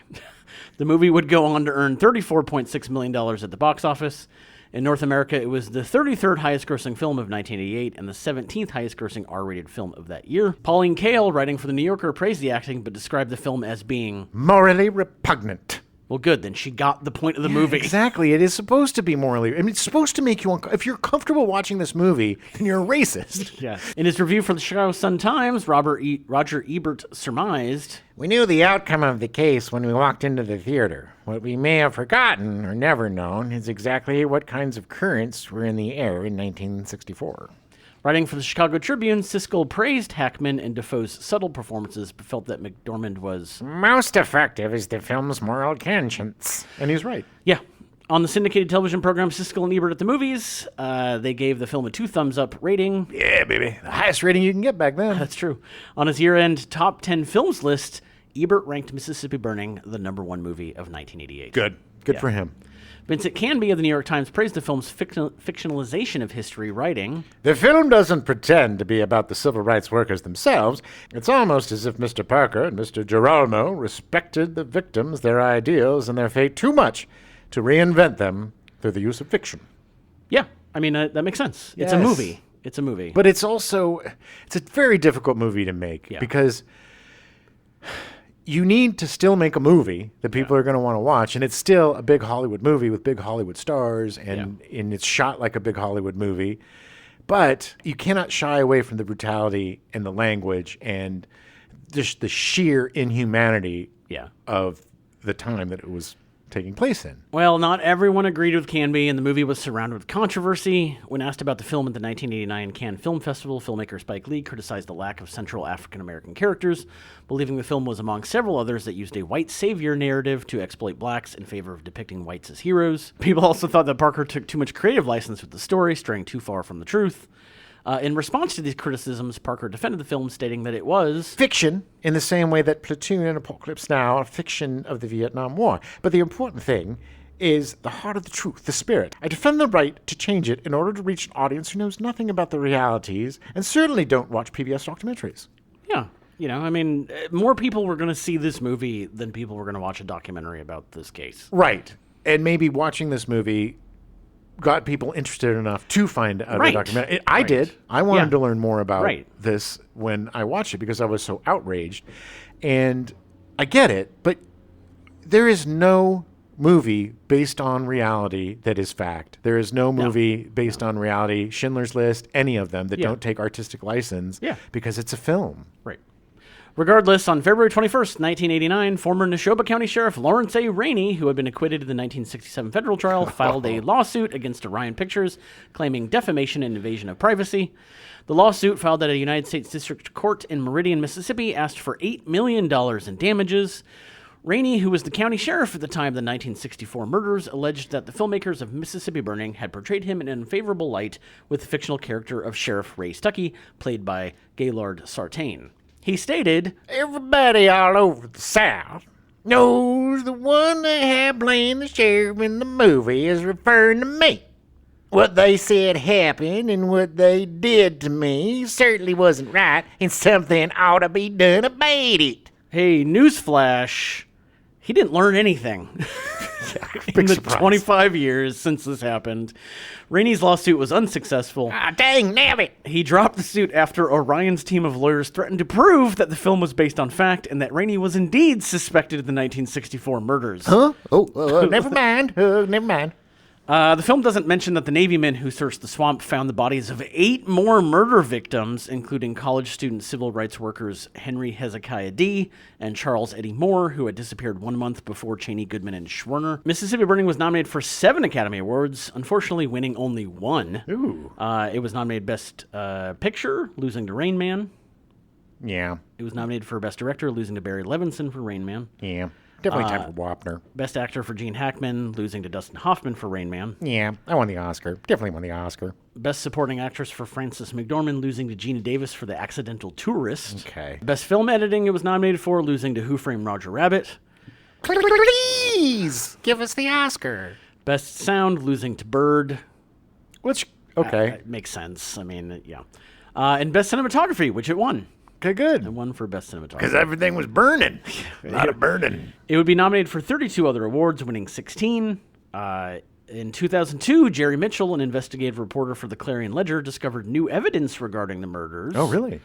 The movie would go on to earn $34.6 million at the box office. In North America, it was the 33rd highest-grossing film of 1988 and the 17th highest-grossing R-rated film of that year. Pauline Kael, writing for The New Yorker, praised the acting but described the film as being morally repugnant. Well, good. Then she got the point of the movie. Exactly. It is supposed to be morally... I mean, it's supposed to make you... If you're comfortable watching this movie, then you're a racist. Yeah. In his review for the Chicago Sun-Times, Roger Ebert surmised... We knew the outcome of the case when we walked into the theater. What we may have forgotten or never known is exactly what kinds of currents were in the air in 1964. Writing for the Chicago Tribune, Siskel praised Hackman and Dafoe's subtle performances, but felt that McDormand was... most effective as the film's moral conscience. And he's right. Yeah. On the syndicated television program Siskel and Ebert at the Movies, they gave the film a 2 thumbs up rating. Yeah, baby. The highest rating you can get back then. That's true. On his year-end top 10 films list, Ebert ranked Mississippi Burning the #1 movie of 1988. Good for him. Vincent Canby of the New York Times praised the film's fictionalization of history, writing, The film doesn't pretend to be about the civil rights workers themselves. It's almost as if Mr. Parker and Mr. Girolamo respected the victims, their ideals, and their fate too much to reinvent them through the use of fiction. Yeah, I mean, that makes sense. It's a movie. It's a movie. But it's also... It's a very difficult movie to make because... You need to still make a movie that people are going to want to watch, and it's still a big Hollywood movie with big Hollywood stars, and it's shot like a big Hollywood movie. But you cannot shy away from the brutality and the language and just the sheer inhumanity of the time that it was taking place in. Well, not everyone agreed with Canby, and the movie was surrounded with controversy. When asked about the film at the 1989 Cannes Film Festival, filmmaker Spike Lee criticized the lack of central African-American characters, believing the film was among several others that used a white savior narrative to exploit blacks in favor of depicting whites as heroes. People also thought that Parker took too much creative license with the story, straying too far from the truth. In response to these criticisms, Parker defended the film, stating that it was fiction in the same way that Platoon and Apocalypse Now are fiction of the Vietnam War. But the important thing is the heart of the truth, the spirit. I defend the right to change it in order to reach an audience who knows nothing about the realities and certainly don't watch PBS documentaries. Yeah. You know, I mean, more people were going to see this movie than people were going to watch a documentary about this case. Right. And maybe watching this movie got people interested enough to find out a documentary. I did. I wanted to learn more about this when I watched it because I was so outraged. And I get it, but there is no movie based on reality that is fact. There is no movie based on reality, Schindler's List, any of them that don't take artistic license because it's a film. Right. Regardless, on February 21st, 1989, former Neshoba County Sheriff Lawrence A. Rainey, who had been acquitted in the 1967 federal trial, filed a lawsuit against Orion Pictures, claiming defamation and invasion of privacy. The lawsuit, filed at a United States District Court in Meridian, Mississippi, asked for $8 million in damages. Rainey, who was the county sheriff at the time of the 1964 murders, alleged that the filmmakers of Mississippi Burning had portrayed him in an unfavorable light with the fictional character of Sheriff Ray Stuckey, played by Gaylord Sartain. He stated, Everybody all over the South knows the one they have playing the sheriff in the movie is referring to me. What they said happened and what they did to me certainly wasn't right, and something ought to be done about it. Hey, newsflash, he didn't learn anything. In the 25 years since this happened, Rainey's lawsuit was unsuccessful. Dang, nabbit! He dropped the suit after Orion's team of lawyers threatened to prove that the film was based on fact and that Rainey was indeed suspected of the 1964 murders. Huh? Never mind. Never mind. The film doesn't mention that the Navy men who searched the swamp found the bodies of 8 more murder victims, including college student civil rights workers Henry Hezekiah D. and Charles Eddie Moore, who had disappeared 1 month before Cheney, Goodman, and Schwerner. Mississippi Burning was nominated for 7 Academy Awards, unfortunately winning only 1. Ooh. It was nominated Best Picture, losing to Rain Man. Yeah. It was nominated for Best Director, losing to Barry Levinson for Rain Man. Yeah. Definitely time for Wapner. Best actor for Gene Hackman, losing to Dustin Hoffman for Rain Man. Yeah, I won the Oscar. Definitely won the Oscar. Best supporting actress for Frances McDormand, losing to Gina Davis for The Accidental Tourist. Okay. Best film editing it was nominated for, losing to Who Framed Roger Rabbit. Please give us the Oscar. Best sound, losing to Bird. Which, okay. It makes sense. I mean, yeah. And best cinematography, which it won. Okay, good. It won for best cinematography. Because everything was burning. A lot of burning. It would be nominated for 32 other awards, winning 16. In 2002, Jerry Mitchell, an investigative reporter for the Clarion Ledger, discovered new evidence regarding the murders. Oh, really?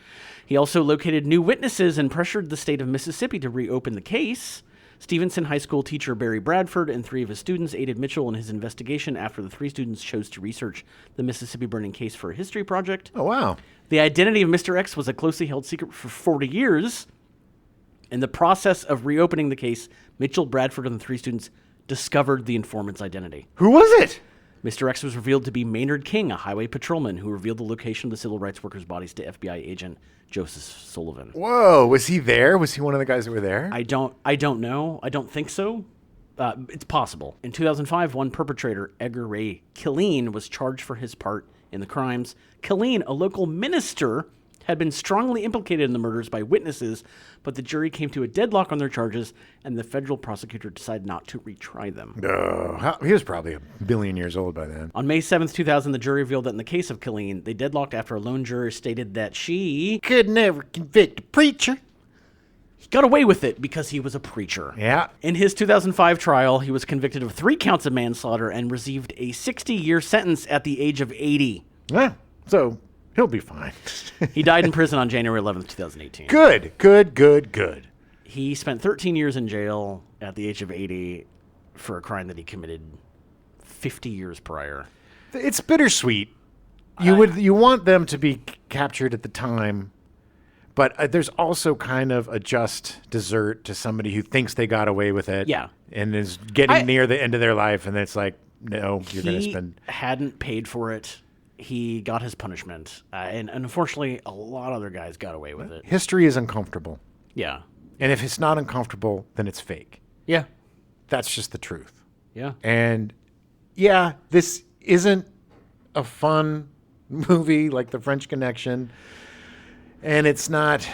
He also located new witnesses and pressured the state of Mississippi to reopen the case. Stevenson High School teacher Barry Bradford and 3 of his students aided Mitchell in his investigation after the 3 students chose to research the Mississippi burning case for a history project. Oh, wow. The identity of Mr. X was a closely held secret for 40 years. In the process of reopening the case, Mitchell, Bradford, and the 3 students discovered the informant's identity. Who was it? Mr. X was revealed to be Maynard King, a highway patrolman who revealed the location of the civil rights workers' bodies to FBI agent Joseph Sullivan. Whoa, was he there? Was he one of the guys that were there? I don't know. I don't think so. It's possible. In 2005, one perpetrator, Edgar Ray Killeen, was charged for his part in the crimes. Killeen, a local minister, had been strongly implicated in the murders by witnesses, but the jury came to a deadlock on their charges, and the federal prosecutor decided not to retry them. He was probably a billion years old by then. On May 7th, 2000, the jury revealed that in the case of Killeen, they deadlocked after a lone juror stated that she Could never convict a preacher. got away with it because he was a preacher. Yeah. In his 2005 trial, he was convicted of 3 counts of manslaughter and received a 60-year sentence at the age of 80. Yeah, so he'll be fine. He died in prison on January 11th, 2018. Good. He spent 13 years in jail at the age of 80 for a crime that he committed 50 years prior. It's bittersweet. You want them to be captured at the time, but there's also kind of a just dessert to somebody who thinks they got away with it. Yeah. And is getting near the end of their life, and it's like, no, you're going to He spend. hadn't paid for it. He got his punishment. And unfortunately, a lot of other guys got away with it. History is uncomfortable. Yeah. And if it's not uncomfortable, then it's fake. Yeah. That's just the truth. Yeah. And yeah, this isn't a fun movie like The French Connection. And it's not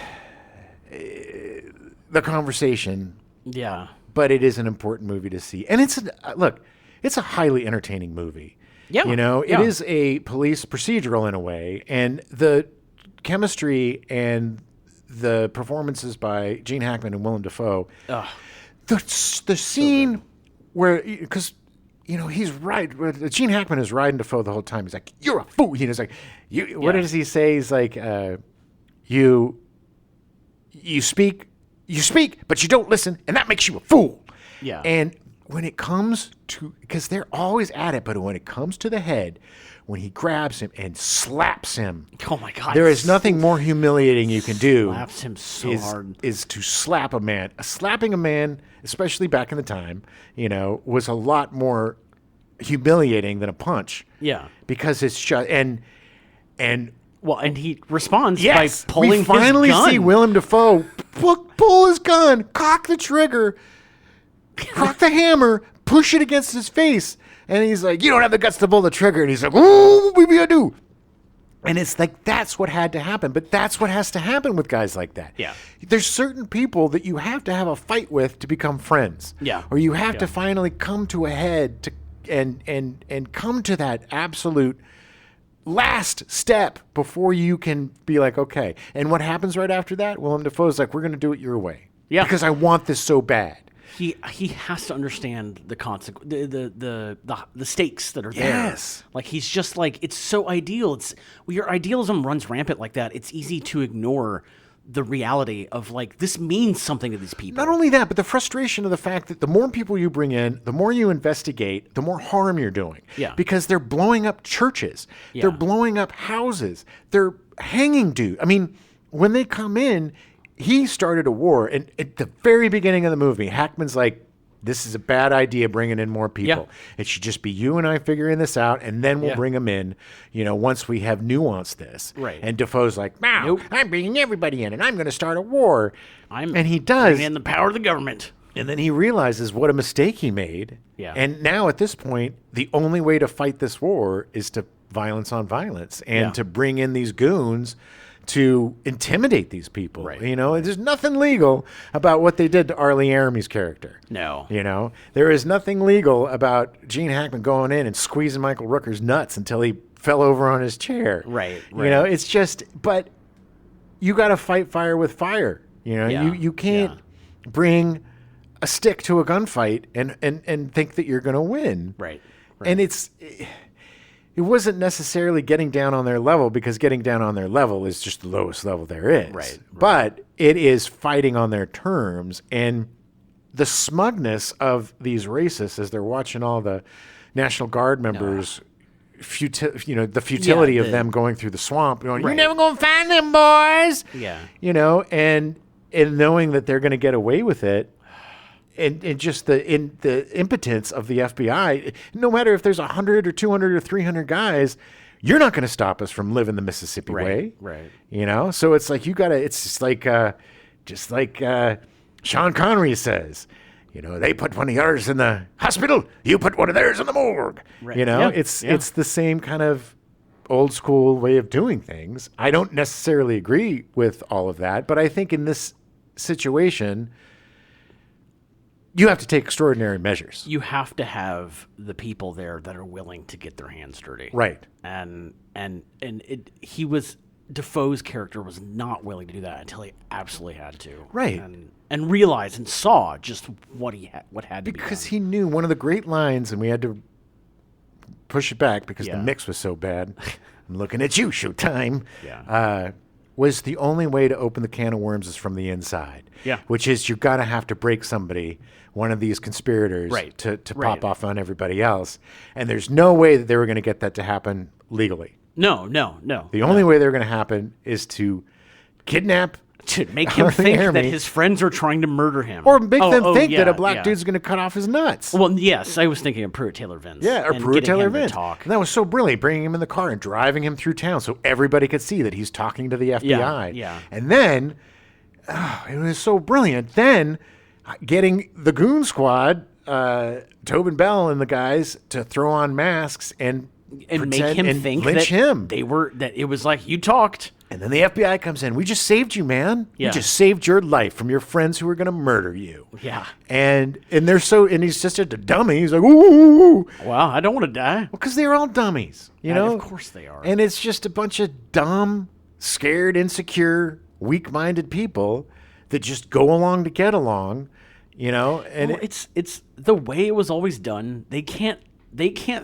The Conversation, Yeah. but it is an important movie to see. And it's a highly entertaining movie. Yeah. You know, Yeah. it is a police procedural in a way, and the chemistry and the performances by Gene Hackman and Willem Dafoe. The scene where, because he's right. Gene Hackman is riding Dafoe the whole time. He's like, "You're a fool." He's like, what does he say? He's like, you speak, but you don't listen, and that makes you a fool. Yeah. And when it comes to, because they're always at it, but when it comes to the head, when he grabs him and slaps him, Oh, my God. there is nothing more humiliating you can do. Slaps him so hard. Is to slap a man. Slapping a man, especially back in the time, was a lot more humiliating than a punch. Yeah. Because it's just and Well, and he responds yes, by pulling we finally his gun. see Willem Dafoe pull his gun, cock the trigger, cock the hammer, push it against his face, and he's like, "You don't have the guts to pull the trigger." And he's like, "Oh, maybe I do." And it's like, that's what had to happen. But that's what has to happen with guys like that. Yeah. There's certain people that you have to have a fight with to become friends. Yeah. Or you have to Yeah. finally come to a head to and come to that absolute last step before you can be like, okay. And what happens right after that? Willem Dafoe's like, we're going to do it your way. Yeah. Because I want this so bad. He has to understand the the stakes that are Yes. there. Like, he's just like, it's so ideal. It's your idealism runs rampant like that. It's easy to ignore the reality of, like, this means something to these people. Not only that, but the frustration of the fact that the more people you bring in, the more you investigate, the more harm you're doing. Yeah. Because they're blowing up churches. Yeah. They're blowing up houses. They're hanging dude. I mean, when they come in, he started a war. And at the very beginning of the movie, Hackman's like, this is a bad idea bringing in more people. Yeah. It should just be you and I figuring this out, and then we'll Yeah. bring them in, once we have nuanced this. Right. And Defoe's like, Now, Nope. I'm bringing everybody in, and I'm going to start a war. and he does. And the power of the government. And then he realizes what a mistake he made. Yeah. And now at this point, the only way to fight this war is to violence on violence and to bring in these goons to intimidate these people. Right. You know, there's nothing legal about what they did to Arlie Ermey's character. No. You know, there is nothing legal about Gene Hackman going in and squeezing Michael Rooker's nuts until he fell over on his chair. Right. You know, it's just, but you got to fight fire with fire. You know, Yeah. you can't bring a stick to a gunfight and think that you're going to win. Right. And it wasn't necessarily getting down on their level, because getting down on their level is just the lowest level there is. Right. But it is fighting on their terms, and the smugness of these racists as they're watching all the National Guard members, the futility of them going through the swamp, going, "You're never going to find them, boys." Yeah. You know, and knowing that they're going to get away with it. And just the impotence of the FBI, no matter if there's 100 or 200 or 300 guys, you're not going to stop us from living the Mississippi way. Right. You know? So it's like it's just like Sean Connery says, you know, they put one of yours in the hospital, you put one of theirs in the morgue. Right. You know, Yeah. it's the same kind of old school way of doing things. I don't necessarily agree with all of that, but I think in this situation, you have to take extraordinary measures. You have to have the people there that are willing to get their hands dirty. Right. And Dafoe's character was not willing to do that until he absolutely had to. Right. And realized and saw just what had to be Because done. he knew one of the great lines, and we had to push it back because the mix was so bad. I'm looking at you, Showtime. Yeah. Was the only way to open the can of worms is from the inside. Yeah. Which is you've got to have to break somebody, one of these conspirators, Right. to Right. pop off on everybody else. And there's no way that they were going to get that to happen legally. No. The only way they're going to happen is to kidnap, To make him Arlie think that Ermey, his friends are trying to murder him. or make them think that yeah, a black yeah. dude's going to cut off his nuts. Well, yes, I was thinking of Pruitt Taylor Vince. Yeah, or and Pruitt getting Taylor him to Vince. talk. And that was so brilliant, bringing him in the car and driving him through town so everybody could see that he's talking to the FBI. yeah. And then, it was so brilliant. Then, getting the goon squad, Tobin Bell and the guys, to throw on masks and and make pretend him and think lynch that him. that it was like you talked. And then the FBI comes in. We just saved you, man. Yeah. We just saved your life from your friends who were going to murder you. Yeah. And he's just a dummy. He's like, ooh. Well, I don't want to die. Because they're all dummies, you know? Of course they are. And it's just a bunch of dumb, scared, insecure, weak-minded people that just go along to get along, you know? And Well, it's the way it was always done. They can't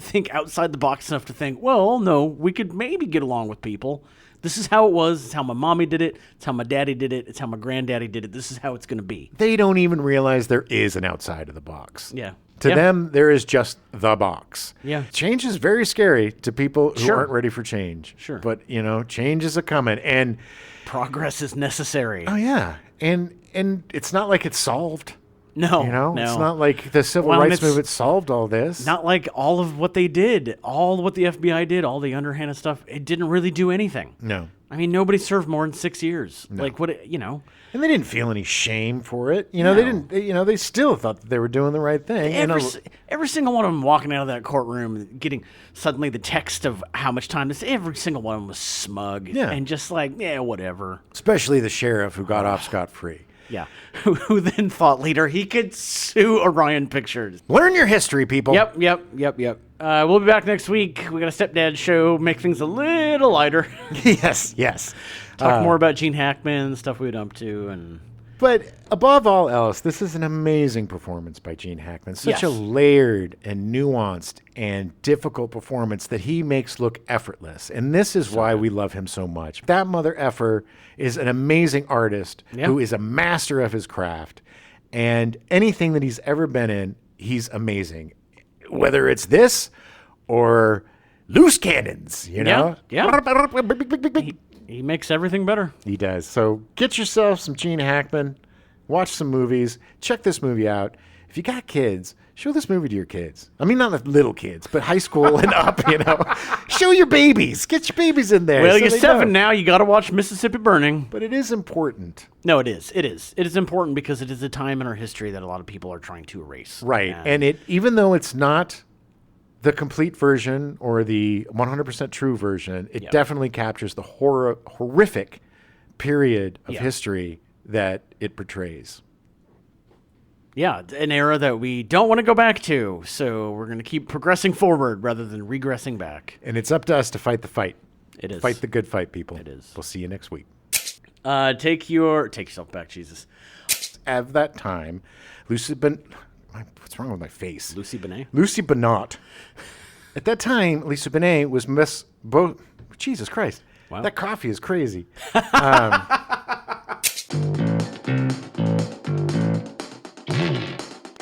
think outside the box enough to think, well, no, we could maybe get along with people. This is how it was. It's how my mommy did it. It's how my daddy did it. It's how my granddaddy did it. This is how it's going to be. they don't even realize there is an outside of the box. Yeah. To Yeah. them, there is just the box. Yeah. Change is very scary to people who Sure. aren't ready for change. Sure. But, you know, change is a coming. And, Progress is necessary. oh, yeah. And it's not like it's solved. No, You know, no. it's not like the civil Well, and rights it's movement solved all this. Not like all of what they did, all what the FBI did, all the underhanded stuff. It didn't really do anything. No. I mean, nobody served more than 6 years. Like what? You know, And they didn't feel any shame for it. You know, they No. didn't. You know, they still thought that they were doing the right thing. every single one of them walking out of that courtroom, getting suddenly the text of how much time this. Every single one of them was smug Yeah. and just like, yeah, whatever. Especially the sheriff who got off scot-free. Yeah. Who then thought later he could sue Orion Pictures. Learn your history, people. Yep. We'll be back next week. We got a stepdad show, make things a little lighter. yes. Talk more about Gene Hackman, the stuff we went up to, and But above all else, this is an amazing performance by Gene Hackman. Such a Yes. layered and nuanced and difficult performance that he makes look effortless. And this is why we love him so much. That mother effer is an amazing artist who is a master of his craft. And anything that he's ever been in, he's amazing. Whether it's this or Loose Cannons, you know? Yeah. He makes everything better. He does. So get yourself some Gene Hackman, watch some movies, check this movie out. If you got kids, show this movie to your kids. I mean, not the little kids, but high school and up, you know. Show your babies. Get your babies in there. Well, so you're they 7 know. now. You got to watch Mississippi Burning. But it is important. No, it is. It is. It is important because it is a time in our history that a lot of people are trying to erase. Right. And it, even though it's not the complete version or the 100% true version, it definitely captures the horrific period of history that it portrays. Yeah, an era that we don't want to go back to. So we're going to keep progressing forward rather than regressing back. And it's up to us to fight the fight. It is. Fight the good fight, people. It is. We'll see you next week. Take yourself back, Jesus. At that time, what's wrong with my face? Lucy Bonet. Lucy Bonnot. At that time, Lisa Bonet was Jesus Christ. Wow. That coffee is crazy.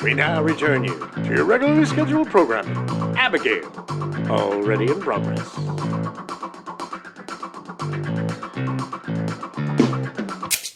We now return you to your regularly scheduled programming. Abigail, already in progress.